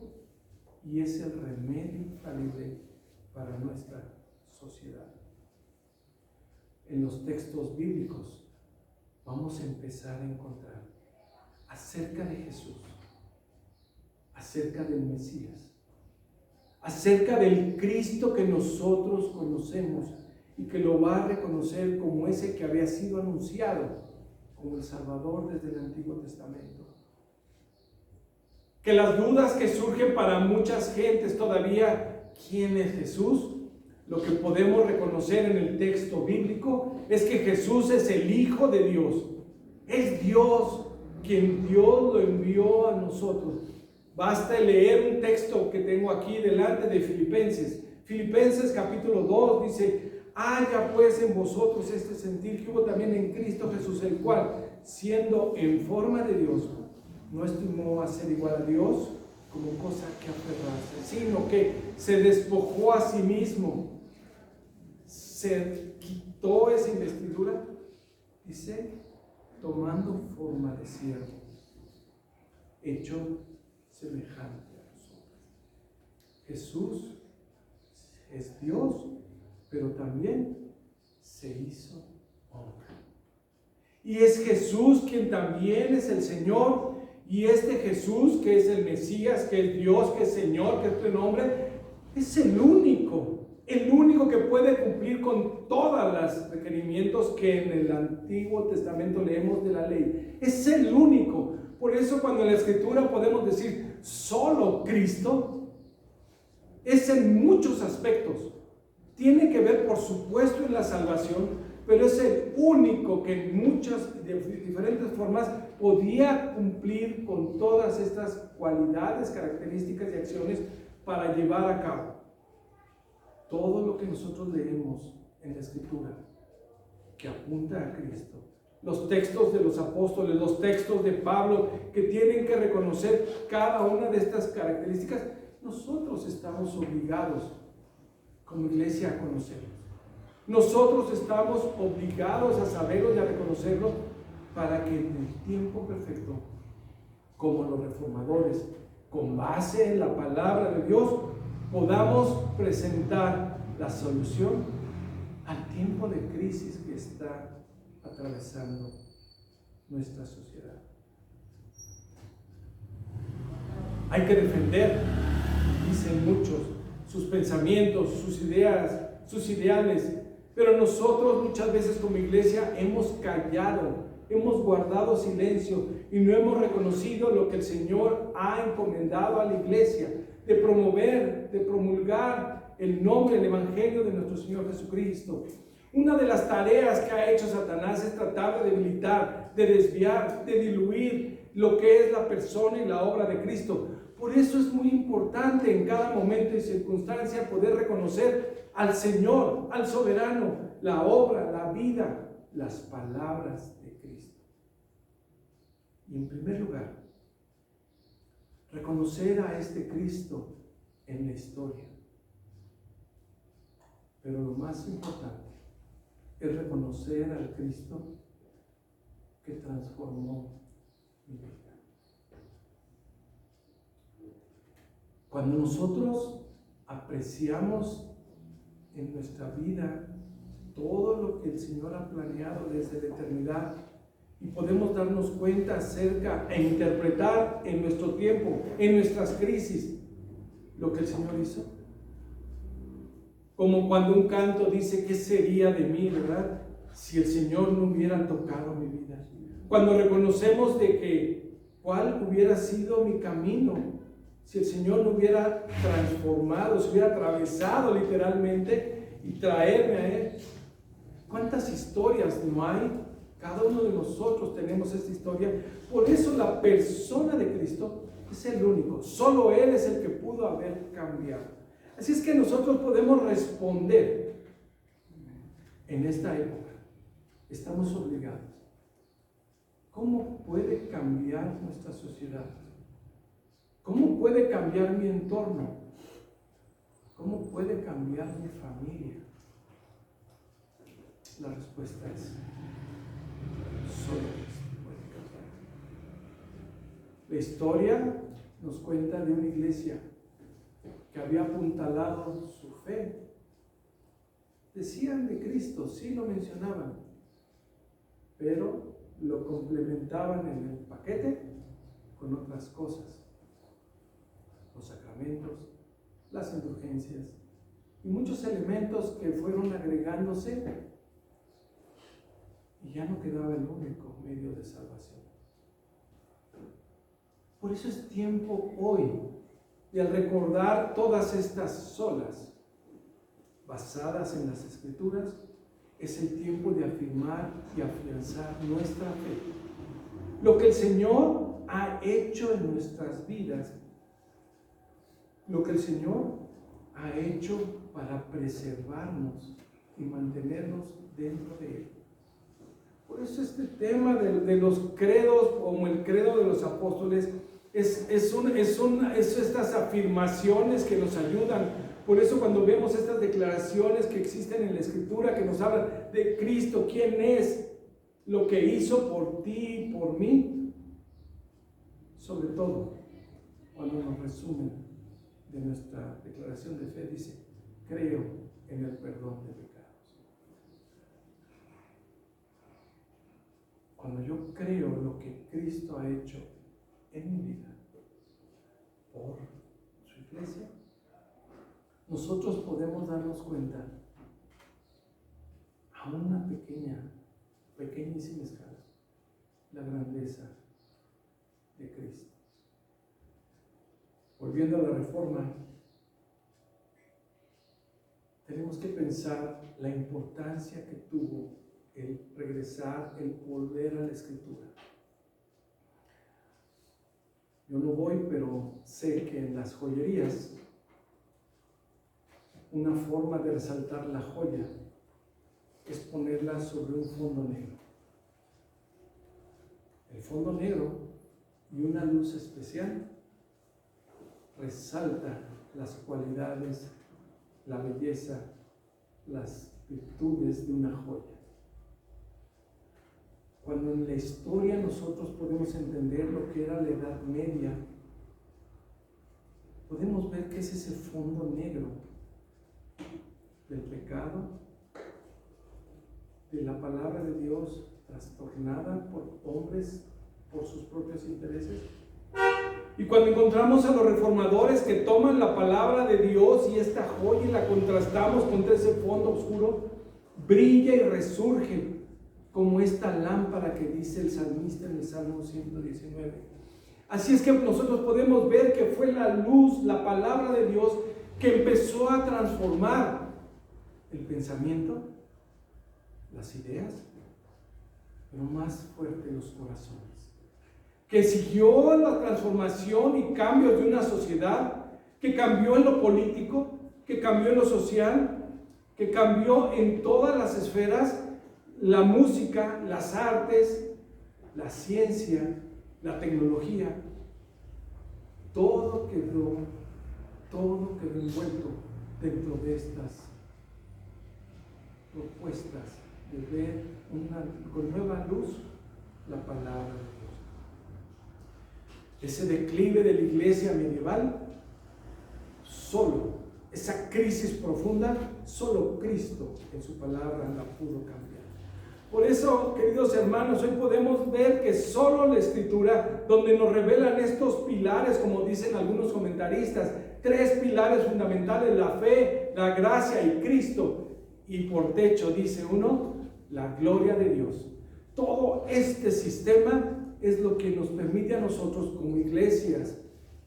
y es el remedio infalible para nuestra sociedad. En los textos bíblicos vamos a empezar a encontrar acerca de Jesús, acerca del Mesías, acerca del Cristo que nosotros conocemos y que lo va a reconocer como ese que había sido anunciado como el Salvador desde el Antiguo Testamento. Que las dudas que surgen para muchas gentes todavía, ¿quién es Jesús? Lo que podemos reconocer en el texto bíblico es que Jesús es el Hijo de Dios. Es Dios quien Dios lo envió a nosotros. Basta leer un texto que tengo aquí delante de Filipenses. Filipenses capítulo 2 dice: haya pues en vosotros este sentir que hubo también en Cristo Jesús, el cual, siendo en forma de Dios, no estimó a ser igual a Dios como cosa que aferrarse, sino que se despojó a sí mismo, se quitó quitó esa investidura, dice, tomando forma de siervo, hecho semejante a nosotros. Jesús es Dios, pero también se hizo hombre. Y es Jesús quien también es el Señor. Y este Jesús, que es el Mesías, que es Dios, que es Señor, que es tu nombre, es el único que puede cumplir con todos los requerimientos que en el Antiguo Testamento leemos de la ley. Es el único. Por eso cuando en la Escritura podemos decir solo Cristo, es en muchos aspectos. Tiene que ver, por supuesto, en la salvación, pero es el único que en muchas diferentes formas podía cumplir con todas estas cualidades, características y acciones para llevar a cabo todo lo que nosotros leemos en la Escritura que apunta a Cristo. Los textos de los apóstoles, los textos de Pablo, que tienen que reconocer cada una de estas características, nosotros estamos obligados como iglesia a conocerlos. Nosotros estamos obligados a saberlo y a reconocerlo para que en el tiempo perfecto, como los reformadores, con base en la palabra de Dios, podamos presentar la solución al tiempo de crisis que está atravesando nuestra sociedad. Hay que defender, dicen muchos, sus pensamientos, sus ideas, sus ideales, pero nosotros muchas veces como iglesia hemos callado, hemos guardado silencio y no hemos reconocido lo que el Señor ha encomendado a la iglesia, de promover, de promulgar el nombre, el evangelio de nuestro Señor Jesucristo. Una de las tareas que ha hecho Satanás es tratar de debilitar, de desviar, de diluir lo que es la persona y la obra de Cristo. Por eso es muy importante en cada momento y circunstancia poder reconocer al Señor, al soberano, la obra, la vida, las palabras de Cristo. Y en primer lugar, reconocer a este Cristo en la historia. Pero lo más importante es reconocer al Cristo que transformó mi vida. Cuando nosotros apreciamos en nuestra vida todo lo que el Señor ha planeado desde la eternidad y podemos darnos cuenta acerca e interpretar en nuestro tiempo, en nuestras crisis, lo que el Señor hizo. Como cuando un canto dice, ¿qué sería de mí, verdad? Si el Señor no hubiera tocado mi vida. Cuando reconocemos de que cuál hubiera sido mi camino si el Señor no hubiera transformado, se hubiera atravesado literalmente y traerme a Él. ¿Cuántas historias no hay? Cada uno de nosotros tenemos esta historia. Por eso la persona de Cristo es el único. Solo Él es el que pudo haber cambiado. Así es que nosotros podemos responder en esta época. Estamos obligados. ¿Cómo puede cambiar nuestra sociedad? ¿Cómo puede cambiar mi entorno? ¿Cómo puede cambiar mi familia? La respuesta es, solo Cristo puede cambiar. La historia nos cuenta de una iglesia que había apuntalado su fe. Decían de Cristo, sí lo mencionaban, pero lo complementaban en el paquete con otras cosas. Los sacramentos, las indulgencias y muchos elementos que fueron agregándose y ya no quedaba el único medio de salvación. Por eso es tiempo hoy de recordar todas estas solas basadas en las Escrituras, es el tiempo de afirmar y afianzar nuestra fe. Lo que el Señor ha hecho en nuestras vidas, lo que el Señor ha hecho para preservarnos y mantenernos dentro de Él. Por eso este tema de los credos, como el credo de los apóstoles, Es estas afirmaciones que nos ayudan. Por eso cuando vemos estas declaraciones que existen en la Escritura, que nos hablan de Cristo, quién es, lo que hizo por ti y por mí, sobre todo cuando nos resumen de nuestra declaración de fe, dice, creo en el perdón de pecados. Cuando yo creo lo que Cristo ha hecho en mi vida por su iglesia, nosotros podemos darnos cuenta a una pequeñísima escala, la grandeza de Cristo. Volviendo a la Reforma, tenemos que pensar la importancia que tuvo el regresar, el volver a la Escritura. Yo no voy, pero sé que en las joyerías, una forma de resaltar la joya es ponerla sobre un fondo negro. El fondo negro y una luz especial resalta las cualidades, la belleza, las virtudes de una joya. Cuando en la historia nosotros podemos entender lo que era la Edad Media, podemos ver que es ese fondo negro del pecado, de la palabra de Dios trastornada por hombres por sus propios intereses. Y cuando encontramos a los reformadores que toman la palabra de Dios y esta joya y la contrastamos contra ese fondo oscuro, brilla y resurge como esta lámpara que dice el salmista en el Salmo 119. Así es que nosotros podemos ver que fue la luz, la palabra de Dios, que empezó a transformar el pensamiento, las ideas, pero más fuerte los corazones. Que siguió la transformación y cambios de una sociedad, que cambió en lo político, que cambió en lo social, que cambió en todas las esferas, la música, las artes, la ciencia, la tecnología. Todo quedó envuelto dentro de estas propuestas de ver con nueva luz la palabra de Dios. Ese declive de la iglesia medieval, esa crisis profunda, solo Cristo en su palabra la pudo cambiar. Por eso, queridos hermanos, hoy podemos ver que solo la Escritura, donde nos revelan estos pilares, como dicen algunos comentaristas, 3 pilares fundamentales: la fe, la gracia y Cristo, y por techo, dice uno, la gloria de Dios. Todo este sistema es lo que nos permite a nosotros como iglesias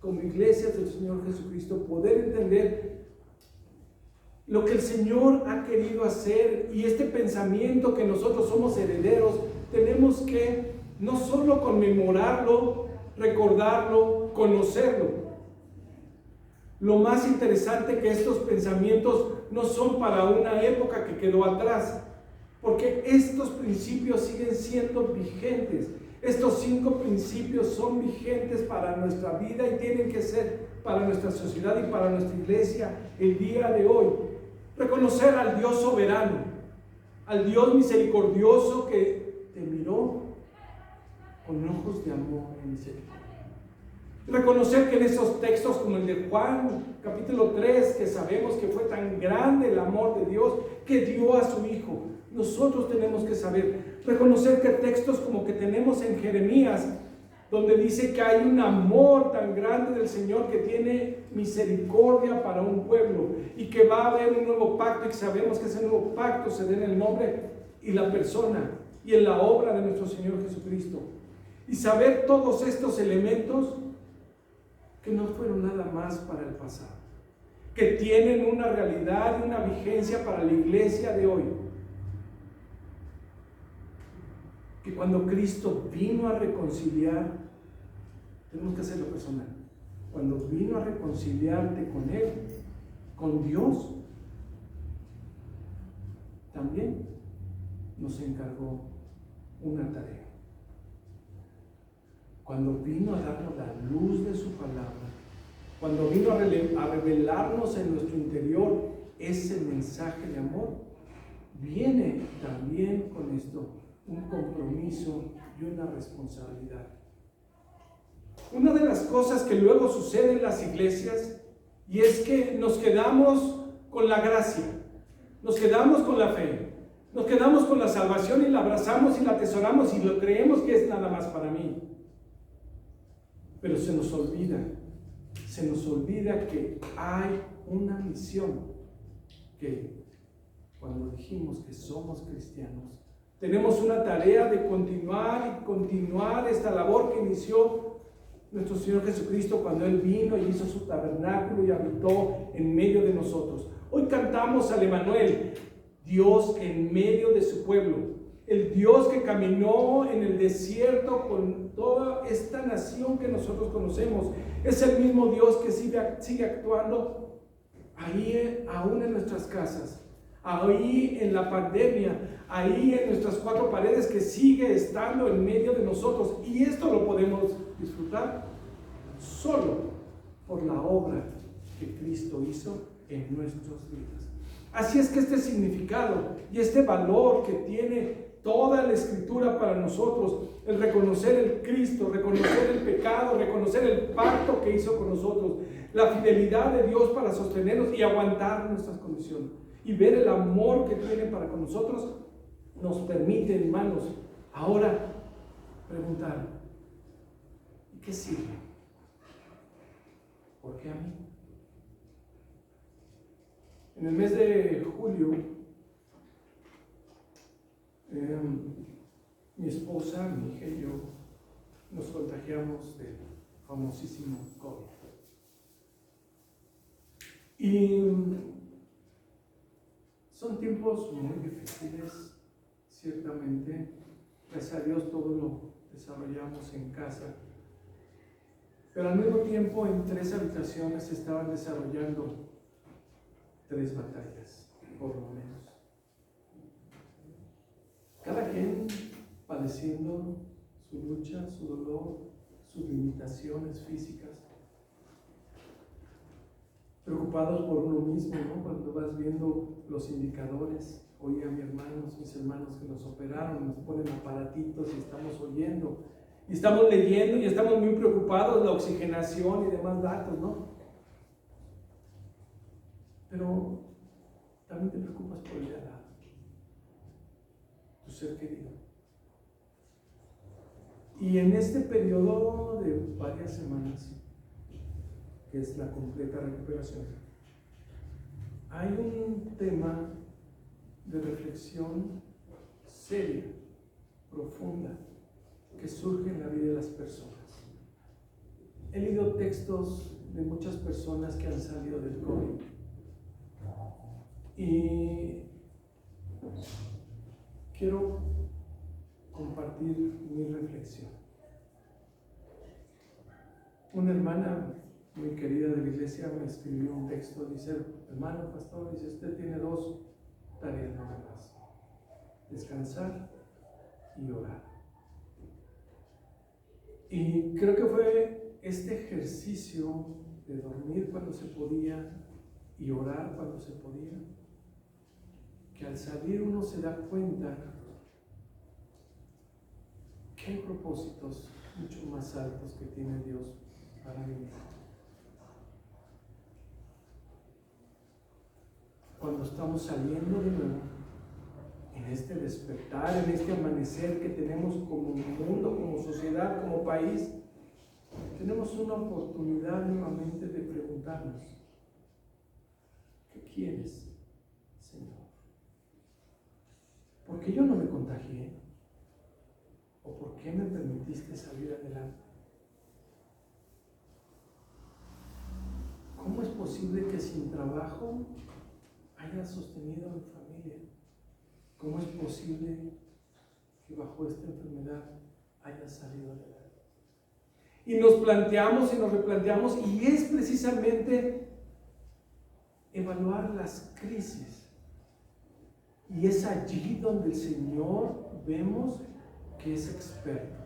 del Señor Jesucristo, poder entender lo que el Señor ha querido hacer, y este pensamiento que nosotros somos herederos, tenemos que no solo conmemorarlo, recordarlo, conocerlo. Lo más interesante que estos pensamientos no son para una época que quedó atrás, porque estos principios siguen siendo vigentes. Estos 5 principios son vigentes para nuestra vida y tienen que ser para nuestra sociedad y para nuestra iglesia el día de hoy. Reconocer al Dios soberano, al Dios misericordioso que te miró con ojos de amor y misericordia. Reconocer que en esos textos como el de Juan, capítulo 3, que sabemos que fue tan grande el amor de Dios que dio a su Hijo, nosotros tenemos que saber. Reconocer que textos como que tenemos en Jeremías, donde dice que hay un amor tan grande del Señor que tiene misericordia para un pueblo y que va a haber un nuevo pacto, y que sabemos que ese nuevo pacto se da en el nombre y la persona y en la obra de nuestro Señor Jesucristo. Y saber todos estos elementos que no fueron nada más para el pasado, que tienen una realidad y una vigencia para la iglesia de hoy. Que cuando Cristo vino a reconciliar, tenemos que hacerlo personal, cuando vino a reconciliarte con Él, con Dios, también nos encargó una tarea. cuando vino a darnos la luz de su palabra, cuando vino a revelarnos en nuestro interior ese mensaje de amor, viene también con esto un compromiso y una responsabilidad. Una de las cosas que luego sucede en las iglesias, y es que nos quedamos con la gracia, nos quedamos con la fe, nos quedamos con la salvación y la abrazamos y la atesoramos y lo creemos que es nada más para mí. Pero se nos olvida que hay una misión, que cuando dijimos que somos cristianos, tenemos una tarea de continuar esta labor que inició nuestro Señor Jesucristo cuando Él vino y hizo su tabernáculo y habitó en medio de nosotros. Hoy cantamos al Emanuel, Dios en medio de su pueblo, el Dios que caminó en el desierto con toda esta nación que nosotros conocemos. Es el mismo Dios que sigue actuando ahí, aún en nuestras casas, ahí en la pandemia, ahí en nuestras cuatro paredes, que sigue estando en medio de nosotros. Y esto lo podemos disfrutar solo por la obra que Cristo hizo en nuestras vidas. Así es que este significado y este valor que tiene toda la Escritura para nosotros, el reconocer el Cristo, reconocer el pecado, reconocer el pacto que hizo con nosotros, la fidelidad de Dios para sostenernos y aguantar nuestras condiciones, y ver el amor que tiene para con nosotros, nos permite, hermanos, ahora preguntar: ¿y qué sigue? ¿Por qué a mí? En el mes de julio, mi esposa, mi hija y yo nos contagiamos del famosísimo COVID. Y son tiempos muy difíciles, ciertamente. Gracias a Dios todo lo desarrollamos en casa. Pero al mismo tiempo en 3 habitaciones se estaban desarrollando 3 batallas, por lo menos. Cada quien padeciendo su lucha, su dolor, sus limitaciones físicas. Preocupados por uno mismo, ¿no? Cuando vas viendo los indicadores. Oye, a mis hermanos que nos operaron, nos ponen aparatitos y estamos oyendo, y estamos leyendo y estamos muy preocupados de la oxigenación y demás datos, ¿no? Pero también te preocupas por el de al lado, tu ser querido. Y en este periodo de varias semanas, que es la completa recuperación, hay un tema de reflexión seria, profunda, que surge en la vida de las personas. He leído textos de muchas personas que han salido del COVID y quiero compartir mi reflexión. Una hermana muy querida de la iglesia me escribió un texto, dice: hermano pastor, dice, usted tiene 2 tareas nada más: descansar y orar. Y creo que fue este ejercicio de dormir cuando se podía y orar cuando se podía, que al salir uno se da cuenta que hay propósitos mucho más altos que tiene Dios para mí. Cuando estamos saliendo de nuevo, en este despertar, en este amanecer que tenemos como mundo, como sociedad, como país, tenemos una oportunidad nuevamente de preguntarnos: ¿qué quieres, Señor? ¿Por qué yo no me contagié? ¿O por qué me permitiste salir adelante? ¿Cómo es posible que sin trabajo haya sostenido a mi familia? ¿Cómo es posible que bajo esta enfermedad haya salido adelante? Y nos planteamos y nos replanteamos, y es precisamente evaluar las crisis. Y es allí donde el Señor vemos que es experto.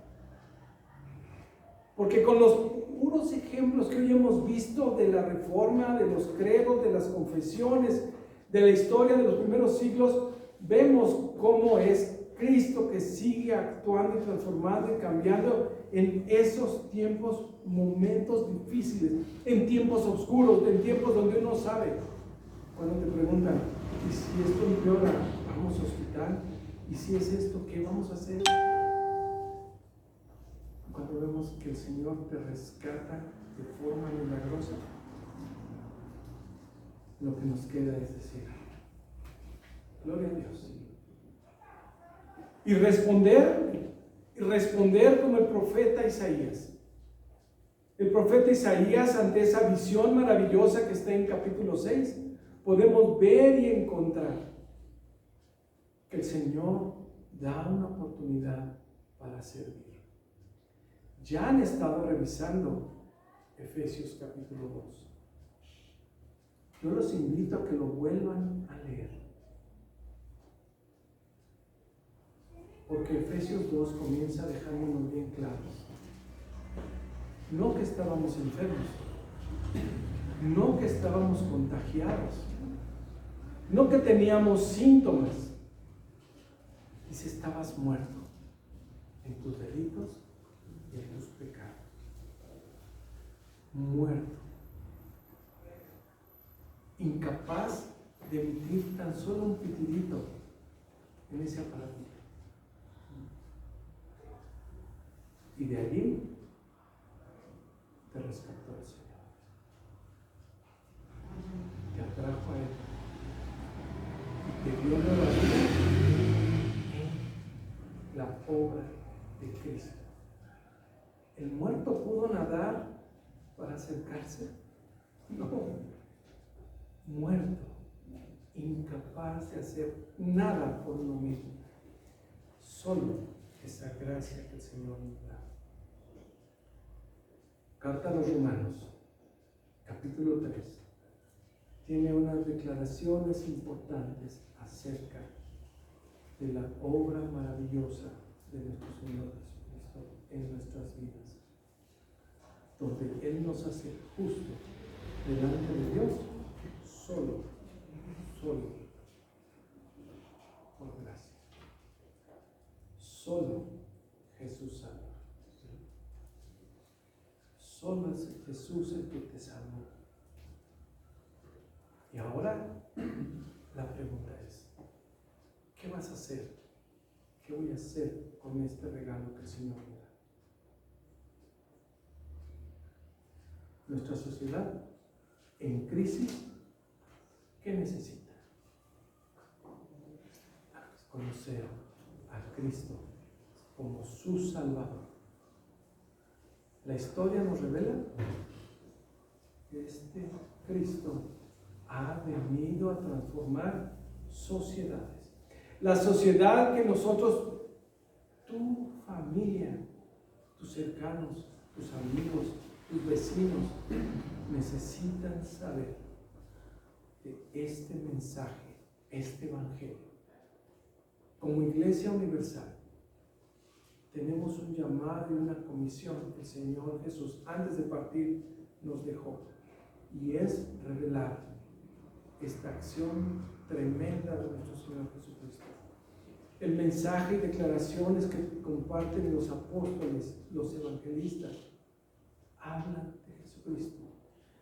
Porque con los puros ejemplos que hoy hemos visto de la reforma, de los credos, de las confesiones, de la historia de los primeros siglos, vemos cómo es Cristo que sigue actuando y transformando y cambiando en esos tiempos, momentos difíciles, en tiempos oscuros, en tiempos donde uno sabe. Cuando te preguntan, ¿y si esto empeora? ¿Vamos al hospital? ¿Y si es esto? ¿Qué vamos a hacer? Cuando vemos que el Señor te rescata de forma milagrosa, lo que nos queda es decir, gloria a Dios. Y responder como el profeta Isaías. El profeta Isaías, ante esa visión maravillosa que está en capítulo 6, podemos ver y encontrar que el Señor da una oportunidad para servir. Ya han estado revisando Efesios capítulo 2. Yo los invito a que lo vuelvan a leer. Porque Efesios 2 comienza dejándonos bien claros. No que estábamos enfermos, no que estábamos contagiados, no que teníamos síntomas. Dice, estabas muerto en tus delitos y en tus pecados. Muerto. Incapaz de emitir tan solo un pitidito en ese aparatito. Y de allí te rescató el Señor. Te atrajo a Él. Y te dio nueva vida en la obra de Cristo. ¿El muerto pudo nadar para acercarse? No. Muerto, incapaz de hacer nada por uno mismo. Solo esa gracia que el Señor nos da. Carta a los Romanos, capítulo 3, tiene unas declaraciones importantes acerca de la obra maravillosa de nuestro Señor Jesucristo en nuestras vidas, donde Él nos hace justo delante de Dios, solo por gracia. Solo Jesús salva. Solo es Jesús el que te salvó. Y ahora la pregunta es, ¿qué vas a hacer? ¿Qué voy a hacer con este regalo que el Señor me da? Nuestra sociedad en crisis, ¿qué necesita? Conocer a Cristo como su Salvador. La historia nos revela que este Cristo ha venido a transformar sociedades. La sociedad que nosotros, tu familia, tus cercanos, tus amigos, tus vecinos, necesitan saber de este mensaje, este evangelio. Como Iglesia Universal, tenemos un llamado y una comisión que el Señor Jesús, antes de partir, nos dejó. Y es revelar esta acción tremenda de nuestro Señor Jesucristo. El mensaje y declaraciones que comparten los apóstoles, los evangelistas, hablan de Jesucristo.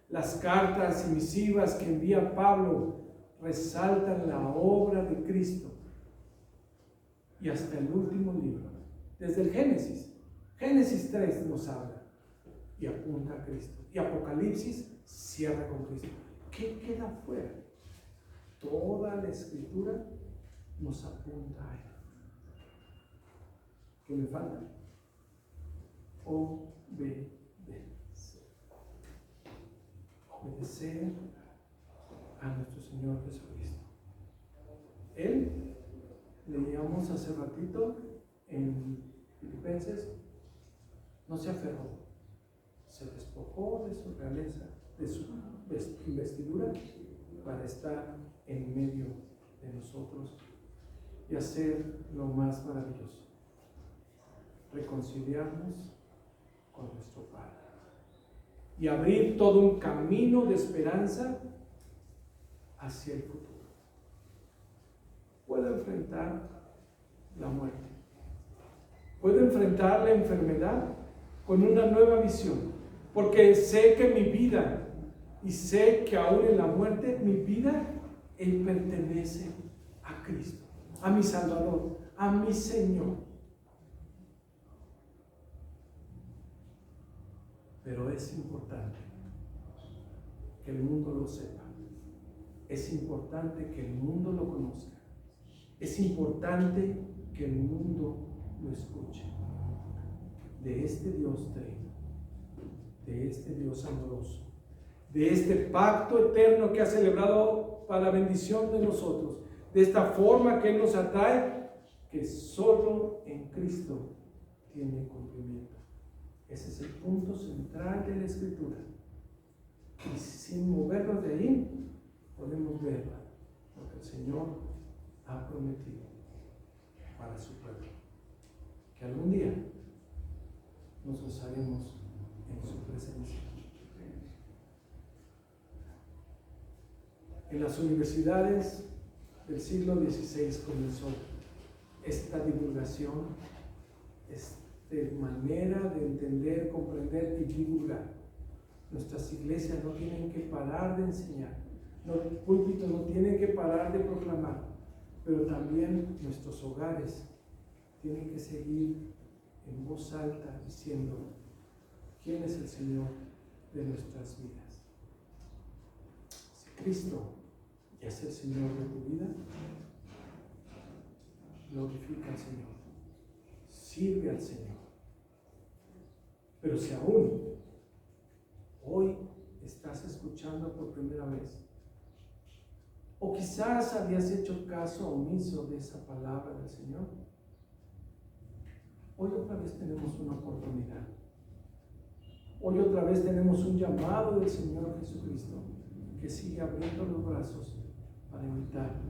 Las cartas y misivas que envía Pablo resaltan la obra de Cristo. Y hasta el último libro, desde el Génesis 3 nos habla y apunta a Cristo. Y Apocalipsis cierra con Cristo. ¿Qué queda fuera? Toda la Escritura nos apunta a Él. ¿Qué me falta? Obedecer. Obedecer a nuestro Señor Jesucristo. Él, leíamos hace ratito en Filipenses, no se aferró, se despojó de su realeza, de su investidura, para estar en medio de nosotros y hacer lo más maravilloso: reconciliarnos con nuestro Padre y abrir todo un camino de esperanza hacia el futuro. Puedo enfrentar la muerte, puedo enfrentar la enfermedad con una nueva visión, porque sé que mi vida, y sé que aún en la muerte, mi vida pertenece a Cristo, a mi Salvador, a mi Señor. Pero es importante que el mundo lo sepa, es importante que el mundo lo conozca, es importante que el mundo lo escuche, de este Dios trino, de este Dios amoroso, de este pacto eterno que ha celebrado para bendición de nosotros, de esta forma que Él nos atrae, que solo en Cristo tiene cumplimiento. Ese es el punto central de la Escritura. Y sin movernos de ahí, podemos ver lo que el Señor ha prometido para su pueblo. Que algún día nos gozaremos en su presencia. En las universidades del siglo XVI comenzó esta divulgación, esta manera de entender, comprender y divulgar. Nuestras iglesias no tienen que parar de enseñar, los púlpitos no tienen que parar de proclamar, pero también nuestros hogares tienen que seguir en voz alta diciendo quién es el Señor de nuestras vidas. Si Cristo es el Señor de tu vida, glorifica al Señor, sirve al Señor. Pero si aún hoy estás escuchando por primera vez, o quizás habías hecho caso omiso de esa palabra del Señor, hoy otra vez tenemos una oportunidad. Hoy otra vez tenemos un llamado del Señor Jesucristo que sigue abriendo los brazos para invitar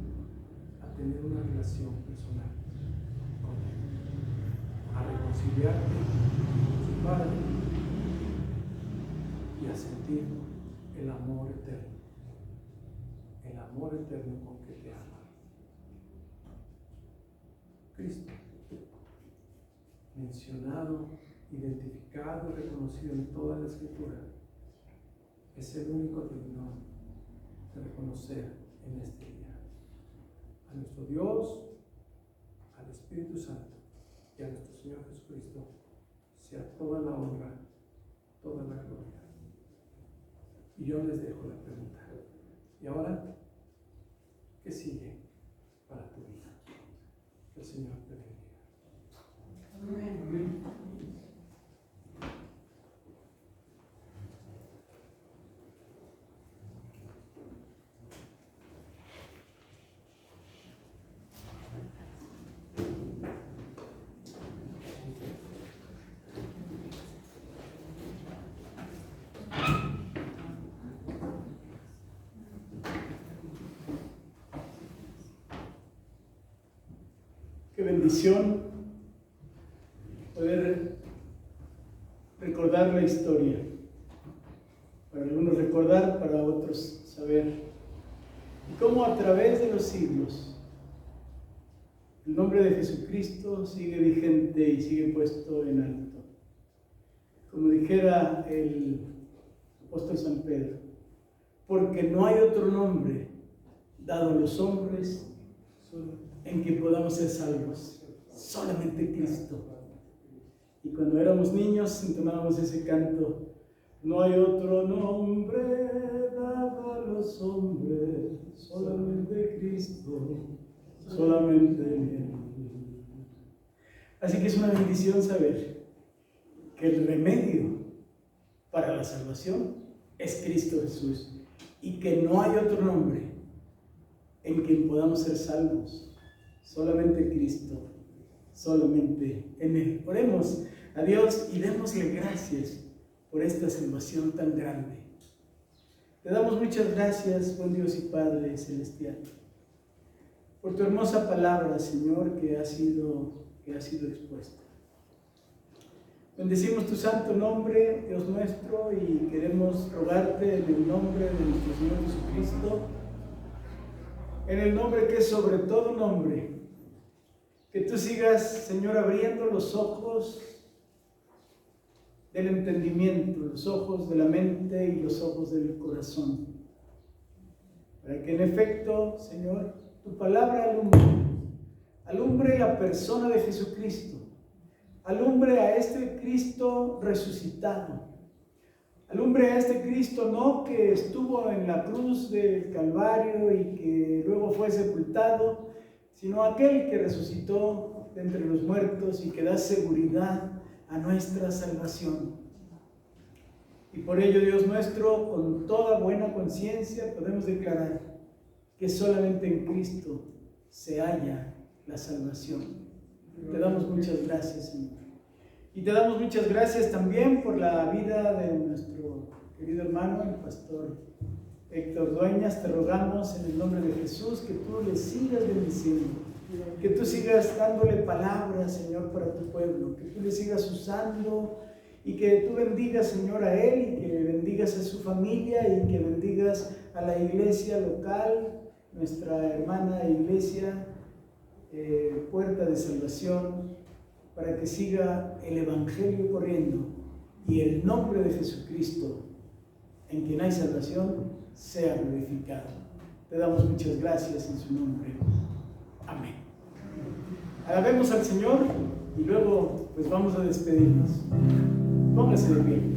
a tener una relación personal con Él, a reconciliarte con su Padre y a sentir el amor eterno con que te ama. Cristo, mencionado, identificado, reconocido en toda la Escritura, es el único digno de reconocer en este día. A nuestro Dios, al Espíritu Santo y a nuestro Señor Jesucristo sea toda la honra, toda la gloria. Y yo les dejo la pregunta. ¿Y ahora qué sigue para tu vida? Que el Señor te bendiga. Amén. Qué bendición poder recordar la historia. Para algunos recordar, para otros saber. Y cómo a través de los siglos el nombre de Jesucristo sigue vigente y sigue puesto en alto. Como dijera el apóstol San Pedro, porque no hay otro nombre dado a los hombres en que podamos ser salvos, solamente Cristo. Y cuando éramos niños entonábamos ese canto, no hay otro nombre dado a los hombres, solamente Cristo, solamente Él. Así que es una bendición saber que el remedio para la salvación es Cristo Jesús y que no hay otro nombre en quien podamos ser salvos. Solamente Cristo, solamente en Él. Oremos a Dios y démosle gracias por esta salvación tan grande. Te damos muchas gracias, buen Dios y Padre Celestial, por tu hermosa palabra, Señor, que ha sido expuesta. Bendecimos tu santo nombre, Dios nuestro, y queremos rogarte en el nombre de nuestro Señor Jesucristo, en el nombre que es sobre todo nombre, que tú sigas, Señor, abriendo los ojos del entendimiento, los ojos de la mente y los ojos del corazón, para que en efecto, Señor, tu palabra alumbre la persona de Jesucristo, alumbre a este Cristo resucitado, alumbre a este Cristo no que estuvo en la cruz del Calvario y que luego fue sepultado, sino aquel que resucitó de entre los muertos y que da seguridad a nuestra salvación. Y por ello, Dios nuestro, con toda buena conciencia podemos declarar que solamente en Cristo se halla la salvación. Te damos muchas gracias, Señor. Y te damos muchas gracias también por la vida de nuestro querido hermano, el pastor Héctor Dueñas. Te rogamos en el nombre de Jesús que tú le sigas bendiciendo, que tú sigas dándole palabras, Señor, para tu pueblo, que tú le sigas usando y que tú bendigas, Señor, a él y que bendigas a su familia y que bendigas a la iglesia local, nuestra hermana iglesia, Puerta de Salvación, para que siga el Evangelio corriendo y el nombre de Jesucristo, en quien hay salvación, sea glorificado. Te damos muchas gracias en su nombre. Amén. Alabemos al Señor y luego pues vamos a despedirnos. Póngase de pie.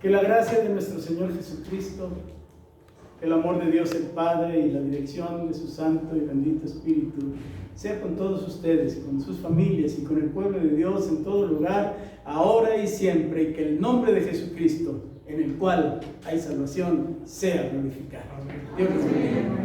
Que la gracia de nuestro Señor Jesucristo, el amor de Dios el Padre y la dirección de su Santo y bendito Espíritu sea con todos ustedes, con sus familias y con el pueblo de Dios en todo lugar, ahora y siempre, y que el nombre de Jesucristo, en el cual hay salvación, sea glorificado. Dios los bendiga.